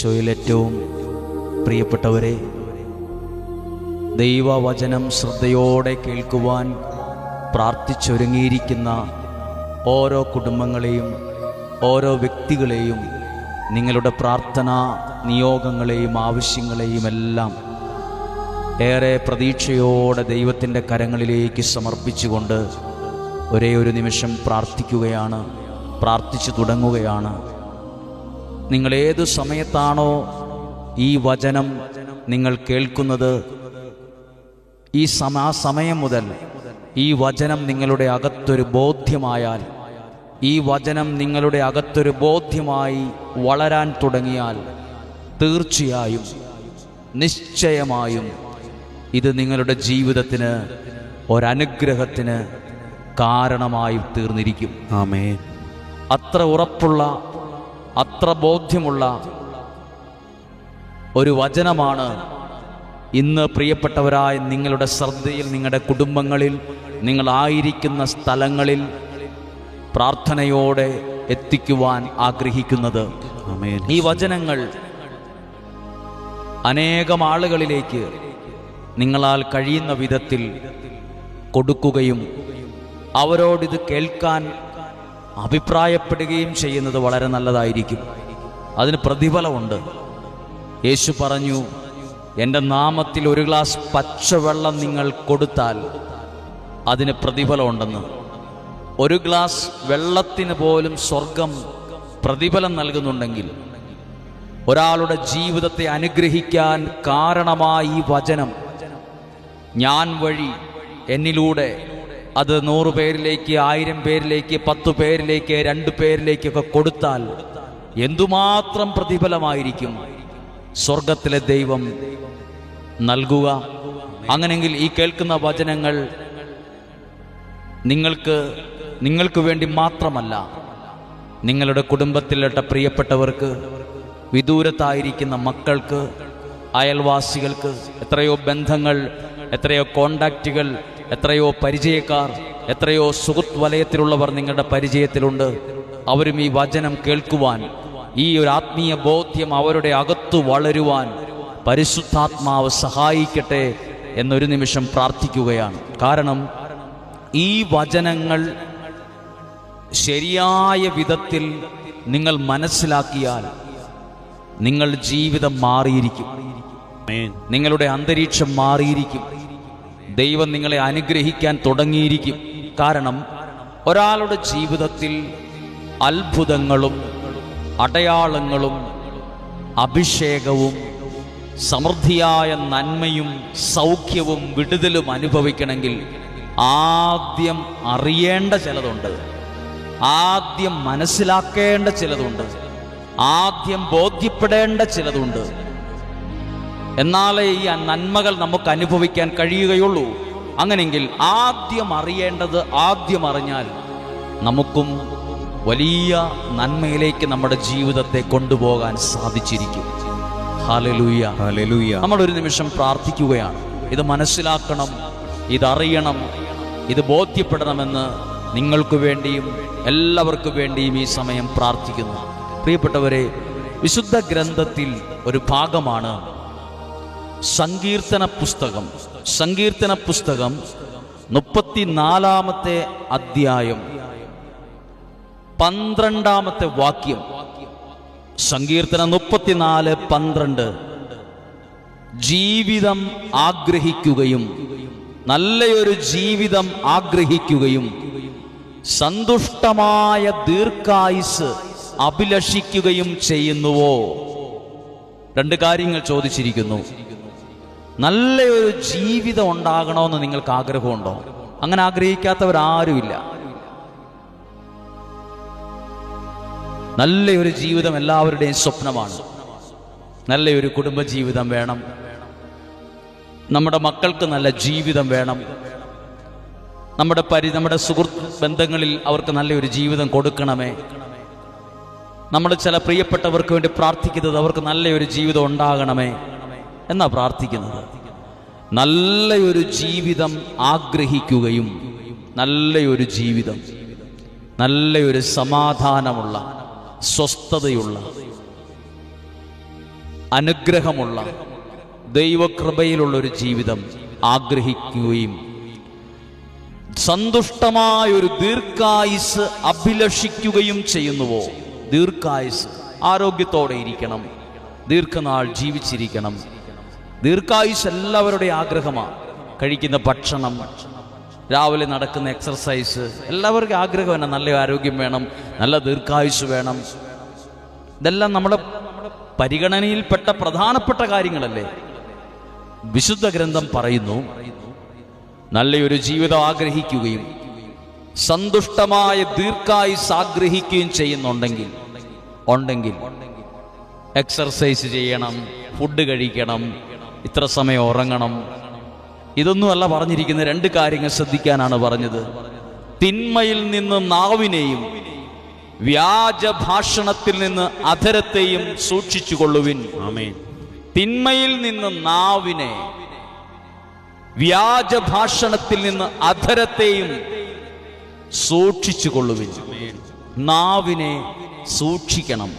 ഈശോയിൽ ഏറ്റവും പ്രിയപ്പെട്ടവരെ, ദൈവവചനം ശ്രദ്ധയോടെ കേൾക്കുവാൻ പ്രാർത്ഥിച്ചൊരുങ്ങിയിരിക്കുന്ന ഓരോ കുടുംബങ്ങളെയും ഓരോ വ്യക്തികളെയും നിങ്ങളുടെ പ്രാർത്ഥനാ നിയോഗങ്ങളെയും ആവശ്യങ്ങളെയും എല്ലാം ഏറെ പ്രതീക്ഷയോടെ ദൈവത്തിൻ്റെ കരങ്ങളിലേക്ക് സമർപ്പിച്ചുകൊണ്ട് ഒരേ ഒരു നിമിഷം പ്രാർത്ഥിക്കുകയാണ്, പ്രാർത്ഥിച്ചു തുടങ്ങുകയാണ്. നിങ്ങൾ ഏതു സമയത്താണോ ഈ വചനം നിങ്ങൾ കേൾക്കുന്നത്, ആ സമയം മുതൽ ഈ വചനം നിങ്ങളുടെ അകത്തൊരു ബോധ്യമായാൽ, ഈ വചനം നിങ്ങളുടെ അകത്തൊരു ബോധ്യമായി വളരാൻ തുടങ്ങിയാൽ, തീർച്ചയായും നിശ്ചയമായും ഇത് നിങ്ങളുടെ ജീവിതത്തിന് ഒരനുഗ്രഹത്തിന് കാരണമായി തീർന്നിരിക്കും. ആമേൻ. അത്ര ഉറപ്പുള്ള, അത്ര ബോധ്യമുള്ള ഒരു വചനമാണ് ഇന്ന് പ്രിയപ്പെട്ടവരായ നിങ്ങളുടെ ശ്രദ്ധയിൽ, നിങ്ങളുടെ കുടുംബങ്ങളിൽ, നിങ്ങളായിരിക്കുന്ന സ്ഥലങ്ങളിൽ പ്രാർത്ഥനയോടെ എത്തിക്കുവാൻ ആഗ്രഹിക്കുന്നത്. ആമേൻ. ഈ വചനങ്ങൾ അനേകം ആളുകളിലേക്ക് നിങ്ങളാൽ കഴിയുന്ന വിധത്തിൽ കൊടുക്കുകയും അവരോടിത് കേൾക്കാൻ അഭിപ്രായപ്പെടുകയും ചെയ്യുന്നത് വളരെ നല്ലതായിരിക്കും. അതിന് പ്രതിഫലമുണ്ട്. യേശു പറഞ്ഞു, എൻ്റെ നാമത്തിൽ ഒരു ഗ്ലാസ് പച്ചവെള്ളം നിങ്ങൾ കൊടുത്താൽ അതിന് പ്രതിഫലമുണ്ടെന്ന്. ഒരു ഗ്ലാസ് വെള്ളത്തിന് പോലും സ്വർഗം പ്രതിഫലം നൽകുന്നുണ്ടെങ്കിൽ, ഒരാളുടെ ജീവിതത്തെ അനുഗ്രഹിക്കാൻ കാരണമായി ഈ വചനം ഞാൻ വഴി, എന്നിലൂടെ അത് 100 പേരിലേക്ക്, 1000 പേരിലേക്ക്, 10 പേരിലേക്ക്, 2 പേരിലേക്കൊക്കെ കൊടുത്താൽ എന്തുമാത്രം പ്രതിഫലമായിരിക്കും സ്വർഗത്തിലെ ദൈവം നൽകുക. അങ്ങനെയെങ്കിൽ ഈ കേൾക്കുന്ന വചനങ്ങൾ നിങ്ങൾക്ക് വേണ്ടി മാത്രമല്ല, നിങ്ങളുടെ കുടുംബത്തിലുള്ള പ്രിയപ്പെട്ടവർക്ക്, വിദൂരത്തായിരിക്കുന്ന മക്കൾക്ക്, അയൽവാസികൾക്ക്, എത്രയോ ബന്ധങ്ങൾ, എത്രയോ കോണ്ടാക്റ്റുകൾ, എത്രയോ പരിചയക്കാർ, എത്രയോ സുഹൃത്ത് വലയത്തിലുള്ളവർ നിങ്ങളുടെ പരിചയത്തിലുണ്ട്. അവരും ഈ വചനം കേൾക്കുവാൻ, ഈ ഒരു ആത്മീയ ബോധ്യം അവരുടെ അകത്തു വളരുവാൻ പരിശുദ്ധാത്മാവ് സഹായിക്കട്ടെ എന്നൊരു നിമിഷം പ്രാർത്ഥിക്കുകയാണ്. കാരണം ഈ വചനങ്ങൾ ശരിയായ വിധത്തിൽ നിങ്ങൾ മനസ്സിലാക്കിയാൽ നിങ്ങൾ ജീവിതം മാറിയിരിക്കും, നിങ്ങളുടെ അന്തരീക്ഷം മാറിയിരിക്കും, ദൈവം നിങ്ങളെ അനുഗ്രഹിക്കാൻ തുടങ്ങിയിരിക്കും. കാരണം ഒരാളുടെ ജീവിതത്തിൽ അത്ഭുതങ്ങളും അടയാളങ്ങളും അഭിഷേകവും സമൃദ്ധിയായ നന്മയും സൗഖ്യവും വിടുതലും അനുഭവിക്കണമെങ്കിൽ ആദ്യം അറിയേണ്ട ചിലതുണ്ട്, ആദ്യം മനസ്സിലാക്കേണ്ട ചിലതുണ്ട്, ആദ്യം ബോധ്യപ്പെടേണ്ട ചിലതുണ്ട്. എന്നാലേ ഈ നന്മകൾ നമുക്ക് അനുഭവിക്കാൻ കഴിയുകയുള്ളൂ. അങ്ങനെയെങ്കിൽ ആദ്യം അറിയേണ്ടത് ആദ്യം അറിഞ്ഞാൽ നമുക്കും വലിയ നന്മയിലേക്ക് നമ്മുടെ ജീവിതത്തെ കൊണ്ടുപോകാൻ സാധിച്ചിരിക്കും. Hallelujah, hallelujah. നമ്മളൊരു നിമിഷം പ്രാർത്ഥിക്കുകയാണ്. ഇത് മനസ്സിലാക്കണം, ഇതറിയണം, ഇത് ബോധ്യപ്പെടണമെന്ന് നിങ്ങൾക്ക് വേണ്ടിയും എല്ലാവർക്കും വേണ്ടിയും ഈ സമയം പ്രാർത്ഥിക്കുന്നു. പ്രിയപ്പെട്ടവരെ, വിശുദ്ധ ഗ്രന്ഥത്തിൽ ഒരു ഭാഗമാണ് സങ്കീർത്തന പുസ്തകം. സങ്കീർത്തന പുസ്തകം 34-ാമത്തെ അധ്യായം 12-ാമത്തെ വാക്യം. സങ്കീർത്തനം 34:12. ജീവിതം ആഗ്രഹിക്കുകയും, നല്ലൊരു ജീവിതം ആഗ്രഹിക്കുകയും സന്തുഷ്ടമായ ദീർഘായുസ് അഭിലഷിക്കുകയും ചെയ്യുന്നുവോ? 2 കാര്യങ്ങൾ ചോദിച്ചിരിക്കുന്നു. നല്ലൊരു ജീവിതം ഉണ്ടാകണമെന്ന് നിങ്ങൾക്ക് ആഗ്രഹമുണ്ടോ? അങ്ങനെ ആഗ്രഹിക്കാത്തവരാരുമില്ല. നല്ലൊരു ജീവിതം എല്ലാവരുടെയും സ്വപ്നമാണ്. നല്ലൊരു കുടുംബജീവിതം വേണം, നമ്മുടെ മക്കൾക്ക് നല്ല ജീവിതം വേണം, നമ്മുടെ സുഹൃത്ത് ബന്ധങ്ങളിൽ അവർക്ക് നല്ലൊരു ജീവിതം കൊടുക്കണമേ. നമ്മൾ ചില പ്രിയപ്പെട്ടവർക്ക് വേണ്ടി പ്രാർത്ഥിക്കുന്നത് അവർക്ക് നല്ലൊരു ജീവിതം ഉണ്ടാകണമേ എന്നാ പ്രാർത്ഥിക്കുന്നത്. നല്ലൊരു ജീവിതം ആഗ്രഹിക്കുകയും, നല്ലൊരു ജീവിതം, നല്ലൊരു സമാധാനമുള്ള, സ്വസ്ഥതയുള്ള, അനുഗ്രഹമുള്ള ദൈവകൃപയിലുള്ളൊരു ജീവിതം ആഗ്രഹിക്കുകയും സന്തുഷ്ടമായൊരു ദീർഘായുസ് അഭിലഷിക്കുകയും ചെയ്യുന്നുവോ? ദീർഘായുസ്, ആരോഗ്യത്തോടെ ഇരിക്കണം, ദീർഘനാൾ ജീവിച്ചിരിക്കണം. ദീർഘായുസ് എല്ലാവരുടെയും ആഗ്രഹമാണ്. കഴിക്കുന്ന ഭക്ഷണം, രാവിലെ നടക്കുന്ന എക്സർസൈസ്, എല്ലാവർക്കും ആഗ്രഹം തന്നെ. നല്ല ആരോഗ്യം വേണം, നല്ല ദീർഘായുസ് വേണം. ഇതെല്ലാം നമ്മുടെ പരിഗണനയിൽപ്പെട്ട പ്രധാനപ്പെട്ട കാര്യങ്ങളല്ലേ? വിശുദ്ധ ഗ്രന്ഥം പറയുന്നു, നല്ലൊരു ജീവിതം ആഗ്രഹിക്കുകയും സന്തുഷ്ടമായ ദീർഘായുസ് ആഗ്രഹിക്കുകയും ചെയ്യുന്നുണ്ടെങ്കിൽ എക്സർസൈസ് ചെയ്യണം, ഫുഡ് കഴിക്കണം, ഇത്ര സമയം ഉറങ്ങണം. ഇതൊന്നുമല്ല പറഞ്ഞിരിക്കുന്ന. രണ്ട് കാര്യങ്ങൾ ശ്രദ്ധിക്കാനാണ് പറഞ്ഞത്. തിന്മയിൽ നിന്ന് നാവിനെയും വ്യാജഭാഷണത്തിൽ നിന്ന് അധരത്തെയും സൂക്ഷിച്ചുകൊള്ളുവിൻ. ആമേൻ. തിന്മയിൽ നിന്ന് നാവിനെ, വ്യാജഭാഷണത്തിൽ നിന്ന് അധരത്തെയും സൂക്ഷിച്ചുകൊള്ളുവിൻ. നാവിനെ സൂക്ഷിക്കണം.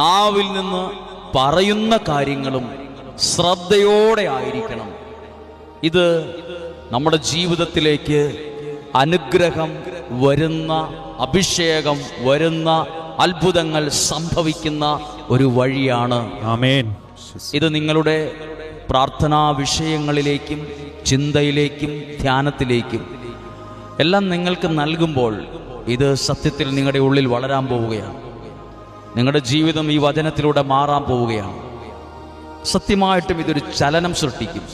നാവിൽ നിന്ന് പറയുന്ന കാര്യങ്ങളും ശ്രദ്ധയോടെ ആയിരിക്കണം. ഇത് നമ്മുടെ ജീവിതത്തിലേക്ക് അനുഗ്രഹം വരുന്ന, അഭിഷേകം വരുന്ന, അത്ഭുതങ്ങൾ സംഭവിക്കുന്ന ഒരു വഴിയാണ്. ആമേൻ. ഇത് നിങ്ങളുടെ പ്രാർത്ഥനാ വിഷയങ്ങളിലേക്കും ചിന്തയിലേക്കും ധ്യാനത്തിലേക്കും എല്ലാം നിങ്ങൾക്ക് നൽകുമ്പോൾ ഇത് സത്യത്തിൽ നിങ്ങളുടെ ഉള്ളിൽ വളരാൻ പോവുകയാണ്. നിങ്ങളുടെ ജീവിതം ഈ വചനത്തിലൂടെ മാറാൻ പോവുകയാണ്. സത്യമായിട്ടും ഇതൊരു ചലനം സൃഷ്ടിക്കും.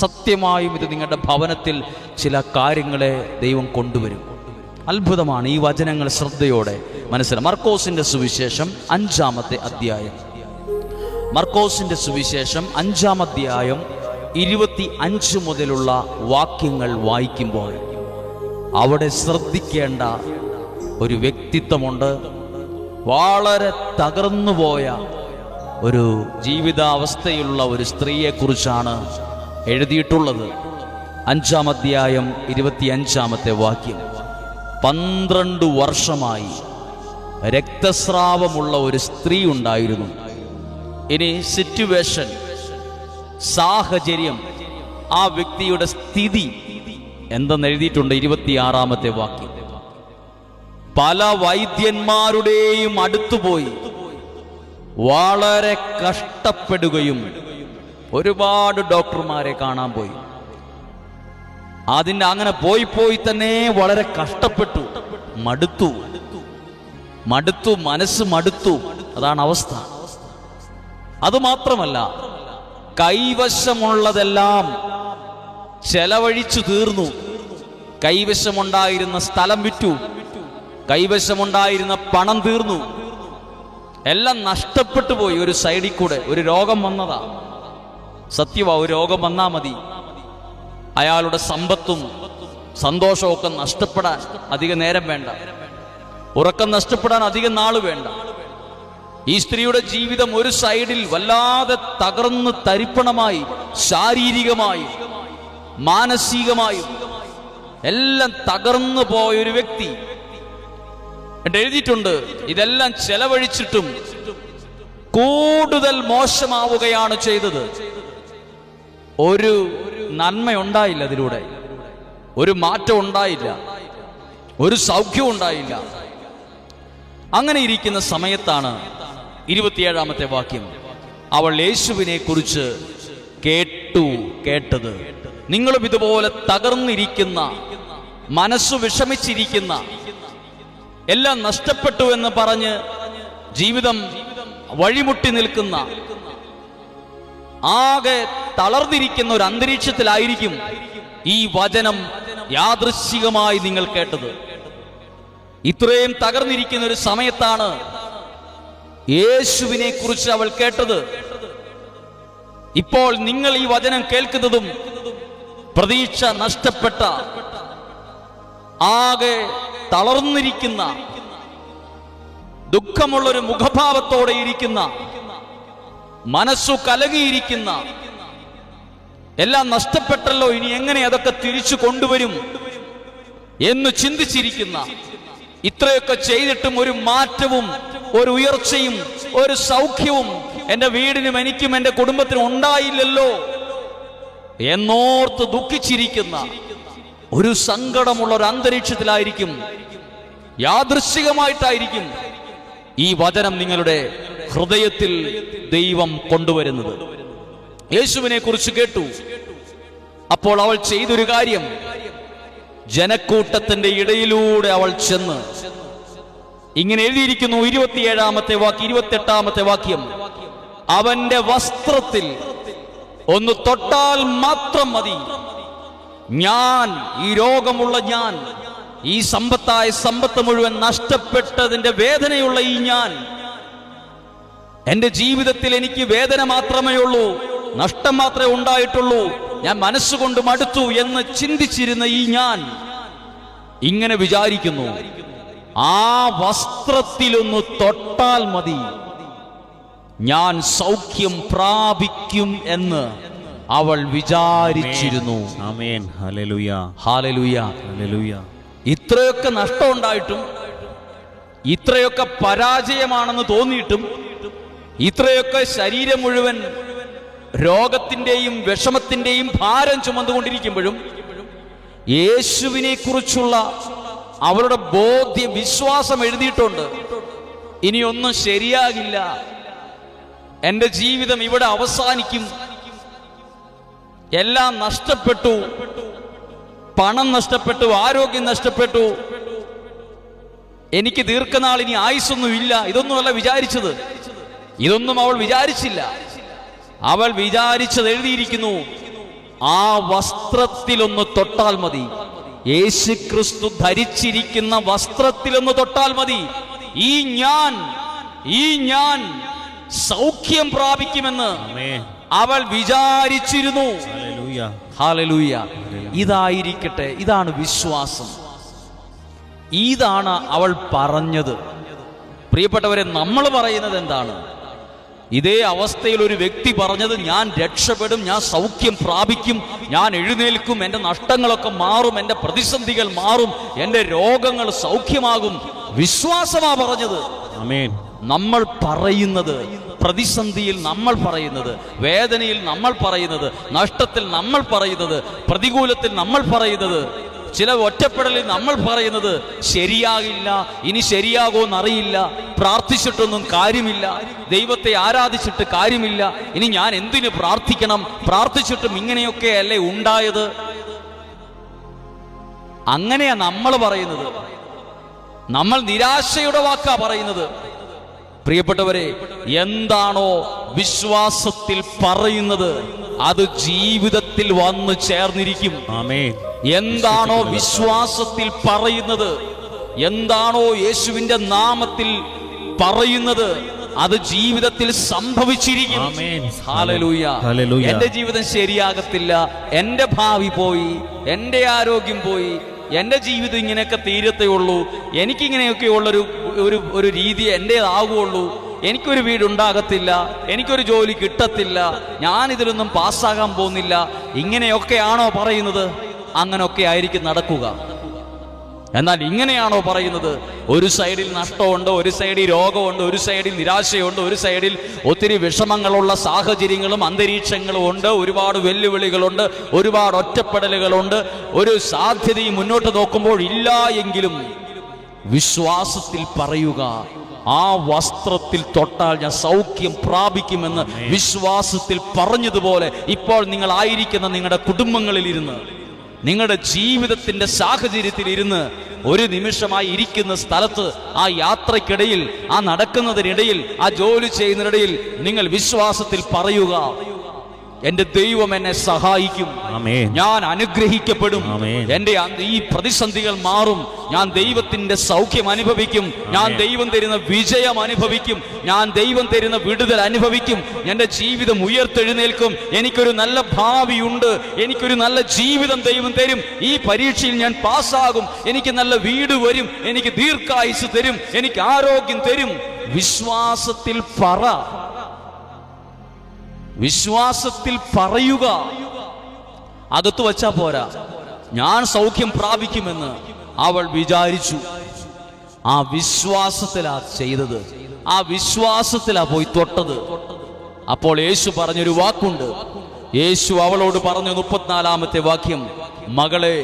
സത്യമായും ഇത് നിങ്ങളുടെ ഭവനത്തിൽ ചില കാര്യങ്ങളെ ദൈവം കൊണ്ടുവരും. അത്ഭുതമാണ്. ഈ വചനങ്ങൾ ശ്രദ്ധയോടെ മനസ്സിലാക്കാം. മർക്കോസിന്റെ സുവിശേഷം 5-ാമത്തെ അധ്യായം. മർക്കോസിന്റെ സുവിശേഷം 5-ാം അധ്യായം 25 മുതലുള്ള വാക്യങ്ങൾ വായിക്കുമ്പോൾ അവിടെ ശ്രദ്ധിക്കേണ്ട ഒരു വ്യക്തിത്വമുണ്ട്. വളരെ തകർന്നുപോയ ഒരു ജീവിതാവസ്ഥയുള്ള ഒരു സ്ത്രീയെക്കുറിച്ചാണ് എഴുതിയിട്ടുള്ളത്. 5-ാം അധ്യായം 25-ാമത്തെ വാക്യം. 12 വർഷമായി രക്തസ്രാവമുള്ള ഒരു സ്ത്രീ ഉണ്ടായിരുന്നു. ഇനി സിറ്റുവേഷൻ, സാഹചര്യം, ആ വ്യക്തിയുടെ സ്ഥിതി എന്തെന്ന് എഴുതിയിട്ടുണ്ട് 26-ാമത്തെ വാക്യം. പല വൈദ്യന്മാരുടെയും അടുത്തുപോയി വളരെ കഷ്ടപ്പെടുകയും, ഒരുപാട് ഡോക്ടർമാരെ കാണാൻ പോയി. അങ്ങനെ പോയി തന്നെ വളരെ കഷ്ടപ്പെട്ടു, മടുത്തു, മനസ്സ് മടുത്തു. അതാണ് അവസ്ഥ. അതുമാത്രമല്ല, കൈവശമുള്ളതെല്ലാം ചെലവഴിച്ചു തീർന്നു. കൈവശമുണ്ടായിരുന്ന സ്ഥലം വിറ്റു, കൈവശമുണ്ടായിരുന്ന പണം തീർന്നു, എല്ലാം നഷ്ടപ്പെട്ടു പോയി. ഒരു സൈഡിൽ കൂടെ ഒരു രോഗം വന്നതാ. സത്യവാ, ഒരു രോഗം വന്നാ മതി അയാളുടെ സമ്പത്തും സന്തോഷവും ഒക്കെ നഷ്ടപ്പെടാൻ അധിക നേരം വേണ്ട, ഉറക്കം നഷ്ടപ്പെടാൻ അധികം നാള് വേണ്ട. ഈ സ്ത്രീയുടെ ജീവിതം ഒരു സൈഡിൽ വല്ലാതെ തകർന്ന് തരിപ്പണമായി, ശാരീരികമായും മാനസികമായും എല്ലാം തകർന്നു പോയൊരു വ്യക്തി. എഴുതിയിട്ടുണ്ട്, ഇതെല്ലാം ചെലവഴിച്ചിട്ടും കൂടുതൽ മോശമാവുകയാണ് ചെയ്തത്. ഒരു നന്മയുണ്ടായില്ല, അതിലൂടെ ഒരു മാറ്റം ഉണ്ടായില്ല, ഒരു സൗഖ്യം ഉണ്ടായില്ല. അങ്ങനെ ഇരിക്കുന്ന സമയത്താണ് 27-ാമത്തെ വാക്യം. അവൾ യേശുവിനെ കുറിച്ച് കേട്ടത്. നിങ്ങളും ഇതുപോലെ തകർന്നിരിക്കുന്ന, മനസ്സു വിഷമിച്ചിരിക്കുന്ന, എല്ലാം നഷ്ടപ്പെട്ടു എന്ന് പറഞ്ഞ് ജീവിതം വഴിമുട്ടി നിൽക്കുന്ന, ആകെ തളർന്നിരിക്കുന്ന ഒരു അന്തരീക്ഷത്തിലായിരിക്കും ഈ വചനം യാദൃശ്ചികമായി നിങ്ങൾ കേട്ടത്. ഇത്രയും തകർന്നിരിക്കുന്ന ഒരു സമയത്താണ് യേശുവിനെ കുറിച്ച് അവൾ കേട്ടത്. ഇപ്പോൾ നിങ്ങൾ ഈ വചനം കേൾക്കുന്നതും പ്രതീക്ഷ നഷ്ടപ്പെട്ട, ആകെ തളർന്നിരിക്കുന്ന, ദുഃഖമുള്ളൊരു മുഖഭാവത്തോടെ ഇരിക്കുന്ന, മനസ്സു കലകിയിരിക്കുന്ന, എല്ലാം നഷ്ടപ്പെട്ടല്ലോ, ഇനി എങ്ങനെ അതൊക്കെ തിരിച്ചു കൊണ്ടുവരും എന്ന് ചിന്തിച്ചിരിക്കുന്ന, ഇത്രയൊക്കെ ചെയ്തിട്ടും ഒരു മാറ്റവും ഒരു ഉയർച്ചയും ഒരു സൗഖ്യവും എൻ്റെ വീടിനും എനിക്കും എൻ്റെ കുടുംബത്തിനും ഉണ്ടായില്ലല്ലോ എന്നോർത്ത് ദുഃഖിച്ചിരിക്കുന്ന ഒരു സങ്കടമുള്ള ഒരു അന്തരീക്ഷത്തിലായിരിക്കും, യാദൃശ്ചികമായിട്ടായിരിക്കും ഈ വചനം നിങ്ങളുടെ ഹൃദയത്തിൽ ദൈവം കൊണ്ടുവരുന്നത്. യേശുവിനെ കുറിച്ച് കേട്ടു. അപ്പോൾ അവൾ ചെയ്തൊരു കാര്യം, ജനക്കൂട്ടത്തിന്റെ ഇടയിലൂടെ അവൾ ചെന്ന്, ഇങ്ങനെ എഴുതിയിരിക്കുന്നു 27-ാമത്തെ വാക്യം, 28-ാമത്തെ വാക്യം, അവന്റെ വസ്ത്രത്തിൽ ഒന്ന് തൊട്ടാൽ മാത്രം മതി, ഞാൻ, ഈ രോഗമുള്ള ഞാൻ, ഈ സമ്പത്ത് മുഴുവൻ നഷ്ടപ്പെട്ടതിന്റെ വേദനയുള്ള ഈ ഞാൻ, എന്റെ ജീവിതത്തിൽ എനിക്ക് വേദന മാത്രമേ ഉള്ളൂ, നഷ്ടം മാത്രമേ ഉണ്ടായിട്ടുള്ളൂ, ഞാൻ മനസ്സുകൊണ്ട് മടുത്തു എന്ന് ചിന്തിച്ചിരുന്ന ഈ ഞാൻ ഇങ്ങനെ വിചാരിക്കുന്നു, ആ വസ്ത്രത്തിലൊന്ന് തൊട്ടാൽ മതി, ഞാൻ സൗഖ്യം പ്രാപിക്കും എന്ന് അവൾ വിചാരിച്ചിരുന്നു. ആമേൻ. ഹല്ലേലൂയ, ഹല്ലേലൂയ, ഹല്ലേലൂയ. ഇത്രയൊക്കെ നഷ്ടമുണ്ടായിട്ടും, ഇത്രയൊക്കെ പരാജയമാണെന്ന് തോന്നിയിട്ടും, ഇത്രയൊക്കെ ശരീരം മുഴുവൻ രോഗത്തിന്റെയും വിഷമത്തിന്റെയും ഭാരം ചുമന്നുകൊണ്ടിരിക്കുമ്പോഴും യേശുവിനെ കുറിച്ചുള്ള അവളുടെ ബോധ്യ വിശ്വാസം എഴുതിയിട്ടുണ്ട്. ഇനിയൊന്നും ശരിയാകില്ല, എൻ്റെ ജീവിതം ഇവിടെ അവസാനിക്കും, എല്ലാം നഷ്ടപ്പെട്ടു, പണം നഷ്ടപ്പെട്ടു, ആരോഗ്യം നഷ്ടപ്പെട്ടു, എനിക്ക് ദീർഘനാൾ ഇനി ആയുസ്സൊന്നുമില്ല, ഇതൊന്നുമല്ല വിചാരിച്ചത്. ഇതൊന്നും അവൾ വിചാരിച്ചില്ല. അവൾ വിചാരിച്ചത് എഴുതിയിരിക്കുന്നു, ആ വസ്ത്രത്തിലൊന്ന് തൊട്ടാൽ മതി, യേശു ക്രിസ്തു ധരിച്ചിരിക്കുന്ന വസ്ത്രത്തിലൊന്ന് തൊട്ടാൽ മതി, ഈ ഞാൻ സൗഖ്യം പ്രാപിക്കുമെന്ന് അവൾ വിചാരിച്ചിരുന്നു. ഹല്ലേലൂയ. ഇതായിരിക്കട്ടെ, ഇതാണ് വിശ്വാസം, ഇതാണ് അവൾ പറഞ്ഞത്. പ്രിയപ്പെട്ടവരെ, നമ്മൾ പറയുന്നത് എന്താണ്? ഇതേ അവസ്ഥയിൽ ഒരു വ്യക്തി പറഞ്ഞത്, ഞാൻ രക്ഷപ്പെടും, ഞാൻ സൗഖ്യം പ്രാപിക്കും, ഞാൻ എഴുന്നേൽക്കും, എൻ്റെ നഷ്ടങ്ങളൊക്കെ മാറും, എൻ്റെ പ്രതിസന്ധികൾ മാറും, എൻ്റെ രോഗങ്ങൾ സൗഖ്യമാകും. വിശ്വാസമാ പറഞ്ഞത്. ആമേൻ. നമ്മൾ പറയുന്നത്, പ്രതിസന്ധിയിൽ നമ്മൾ പറയുന്നത്, വേദനയിൽ നമ്മൾ പറയുന്നത്, നഷ്ടത്തിൽ നമ്മൾ പറയുന്നത്, പ്രതികൂലത്തിൽ നമ്മൾ പറയുന്നത്, ചില ഒറ്റപ്പെടലിൽ നമ്മൾ പറയുന്നത്, ശരിയാകില്ല, ഇനി ശരിയാകുമെന്നറിയില്ല, പ്രാർത്ഥിച്ചിട്ടൊന്നും കാര്യമില്ല, ദൈവത്തെ ആരാധിച്ചിട്ട് കാര്യമില്ല, ഇനി ഞാൻ എന്തിനു പ്രാർത്ഥിക്കണം, പ്രാർത്ഥിച്ചിട്ടും ഇങ്ങനെയൊക്കെ അല്ലേ ഉണ്ടായത്. അങ്ങനെയാ നമ്മൾ പറയുന്നത്. നമ്മൾ നിരാശയുടെ വാക്കാ പറയുന്നത്. പ്രിയപ്പെട്ടവരെ, എന്താണോ വിശ്വാസത്തിൽ പറയുന്നത് അത് ജീവിതത്തിൽ വന്നു ചേർന്നിരിക്കും. ആമേൻ. എന്താണോ വിശ്വാസത്തിൽ പറയുന്നത്, എന്താണോ യേശുവിന്റെ നാമത്തിൽ പറയുന്നത് അത് ജീവിതത്തിൽ സംഭവിച്ചിരിക്കും. ഹല്ലേലൂയ. എന്റെ ജീവിതം ശരിയാകത്തില്ല, എന്റെ ഭാവി പോയി, എന്റെ ആരോഗ്യം പോയി, എൻ്റെ ജീവിതം ഇങ്ങനെയൊക്കെ തീരത്തേ ഉള്ളൂ, എനിക്കിങ്ങനെയൊക്കെയുള്ളൊരു ഒരു രീതി എൻ്റേതാകുള്ളൂ, എനിക്കൊരു വീടുണ്ടാകത്തില്ല, എനിക്കൊരു ജോലി കിട്ടത്തില്ല, ഞാനിതിലൊന്നും പാസ്സാകാൻ പോകുന്നില്ല, ഇങ്ങനെയൊക്കെയാണോ പറയുന്നത്? അങ്ങനെയൊക്കെ ആയിരിക്കും നടക്കുക. എന്നാൽ ഇങ്ങനെയാണോ പറയുന്നത്? ഒരു സൈഡിൽ നഷ്ടമുണ്ട്, ഒരു സൈഡിൽ രോഗമുണ്ട്, ഒരു സൈഡിൽ നിരാശയുണ്ട്, ഒരു സൈഡിൽ ഒത്തിരി വിഷമങ്ങളുള്ള സാഹചര്യങ്ങളും അന്തരീക്ഷങ്ങളും ഉണ്ട്, ഒരുപാട് വെല്ലുവിളികളുണ്ട്, ഒരുപാട് ഒറ്റപ്പെടലുകളുണ്ട്, ഒരു സാധ്യതയും മുന്നോട്ട് നോക്കുമ്പോൾ ഇല്ല എങ്കിലും വിശ്വാസത്തിൽ പറയുക, ആ വസ്ത്രത്തിൽ തൊട്ടാൽ ഞാൻ സൗഖ്യം പ്രാപിക്കുമെന്ന് വിശ്വാസത്തിൽ പറഞ്ഞതുപോലെ ഇപ്പോൾ നിങ്ങൾ ആയിരിക്കുന്ന നിങ്ങളുടെ കുടുംബങ്ങളിലിരുന്ന്, നിങ്ങളുടെ ജീവിതത്തിന്റെ സാഹചര്യത്തിൽ ഇരുന്ന്, ഒരു നിമിഷമായി ഇരിക്കുന്ന സ്ഥലത്ത്, ആ യാത്രക്കിടയിൽ, ആ നടക്കുന്നതിനിടയിൽ, ആ ജോലി ചെയ്യുന്നതിനിടയിൽ നിങ്ങൾ വിശ്വാസത്തിൽ പറയുക, എന്റെ ദൈവം എന്നെ സഹായിക്കും, ഞാൻ അനുഗ്രഹിക്കപ്പെടും, എന്റെ ഈ പ്രതിസന്ധികൾ മാറും, ഞാൻ ദൈവത്തിന്റെ സൗഖ്യം അനുഭവിക്കും, ഞാൻ ദൈവം തരുന്ന വിജയം അനുഭവിക്കും, ഞാൻ ദൈവം തരുന്ന വിടുതൽ അനുഭവിക്കും, എന്റെ ജീവിതം ഉയർത്തെഴുന്നേൽക്കും, എനിക്കൊരു നല്ല ഭാവിയുണ്ട്, എനിക്കൊരു നല്ല ജീവിതം ദൈവം തരും, ഈ പരീക്ഷയിൽ ഞാൻ പാസ്സാകും, എനിക്ക് നല്ല വീട് വരും, എനിക്ക് ദീർഘായുസ് തരും, എനിക്ക് ആരോഗ്യം തരും. വിശ്വാസത്തിൽ പറ, വിശ്വാസത്തിൽ പറയുക. അകത്തു വച്ചാ പോരാ, ഞാൻ സൗഖ്യം പ്രാപിക്കുമെന്ന് അവൾ വിചാരിച്ചു. ആ വിശ്വാസത്തിലാ ചെയ്തത്, ആ വിശ്വാസത്തിലാ പോയി തൊട്ടത്. അപ്പോൾ യേശു പറഞ്ഞൊരു വാക്കുണ്ട്. യേശു അവളോട് പറഞ്ഞു, 34-ാമത്തെ വാക്യം, മകളെ,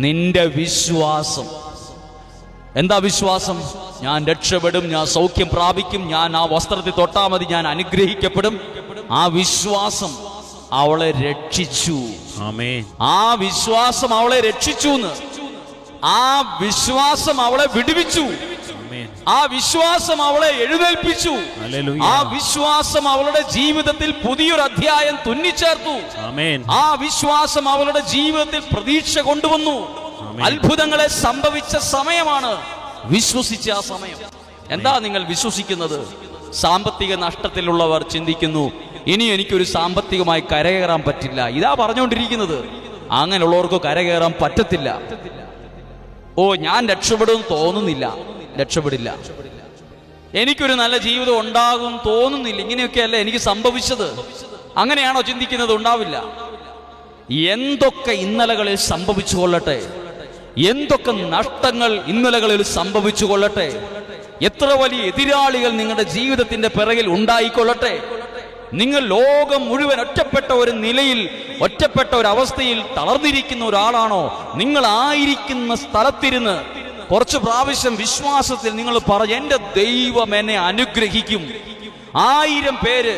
നിന്റെ വിശ്വാസം. എന്താ വിശ്വാസം? ഞാൻ രക്ഷപ്പെടും, ഞാൻ സൗഖ്യം പ്രാപിക്കും, ഞാൻ ആ വസ്ത്രത്തിൽ തൊട്ടാൽ മതി, ഞാൻ അനുഗ്രഹിക്കപ്പെടും. ആ വിശ്വാസം അവളെ രക്ഷിച്ചു. ആ വിശ്വാസം അവളെ രക്ഷിച്ചു. ആ വിശ്വാസം അവളെ വിടുവിച്ചു. ആ വിശ്വാസം അവളെ എഴുന്നേൽപ്പിച്ചു. ആ വിശ്വാസം അവളുടെ ജീവിതത്തിൽ പുതിയൊരു അധ്യായം തുന്നിച്ചേർത്തു. ആ വിശ്വാസം അവളുടെ ജീവിതത്തിൽ പ്രതീക്ഷ കൊണ്ടുവന്നു. അത്ഭുതങ്ങളെ സംഭവിച്ച സമയമാണ് വിശ്വസിച്ച ആ സമയം. എന്താ നിങ്ങൾ വിശ്വസിക്കുന്നത്? സാമ്പത്തിക നഷ്ടത്തിലുള്ളവർ ചിന്തിക്കുന്നു, ഇനി എനിക്കൊരു സാമ്പത്തികമായി കരകയറാൻ പറ്റില്ല. ഇതാ പറഞ്ഞുകൊണ്ടിരിക്കുന്നത്. അങ്ങനെയുള്ളവർക്ക് കരകയറാൻ പറ്റത്തില്ല. ഓ, ഞാൻ രക്ഷപ്പെടുമെന്ന് തോന്നുന്നില്ല, രക്ഷപ്പെടില്ല. എനിക്കൊരു നല്ല ജീവിതം ഉണ്ടാകും തോന്നുന്നില്ല, ഇങ്ങനെയൊക്കെയല്ല എനിക്ക് സംഭവിച്ചത്. അങ്ങനെയാണോ ചിന്തിക്കുന്നത്? ഉണ്ടാവില്ല. എന്തൊക്കെ ഇന്നലകളിൽ സംഭവിച്ചു കൊള്ളട്ടെ, എന്തൊക്കെ നഷ്ടങ്ങൾ ഇന്നലകളിൽ സംഭവിച്ചു കൊള്ളട്ടെ, എത്ര വലിയ എതിരാളികൾ നിങ്ങളുടെ ജീവിതത്തിന്റെ പിറകിൽ ഉണ്ടായിക്കൊള്ളട്ടെ, നിങ്ങൾ ലോകം മുഴുവൻ ഒറ്റപ്പെട്ട ഒരു നിലയിൽ, ഒറ്റപ്പെട്ട ഒരു അവസ്ഥയിൽ തളർന്നിരിക്കുന്ന ഒരാളാണോ, നിങ്ങൾ ആയിരിക്കുന്ന സ്ഥലത്തിരുന്ന് കുറച്ച് പ്രാവശ്യം വിശ്വാസത്തിൽ നിങ്ങൾ പറഞ്ഞു, എന്റെ ദൈവം എന്നെ അനുഗ്രഹിക്കും. 1000 പേര്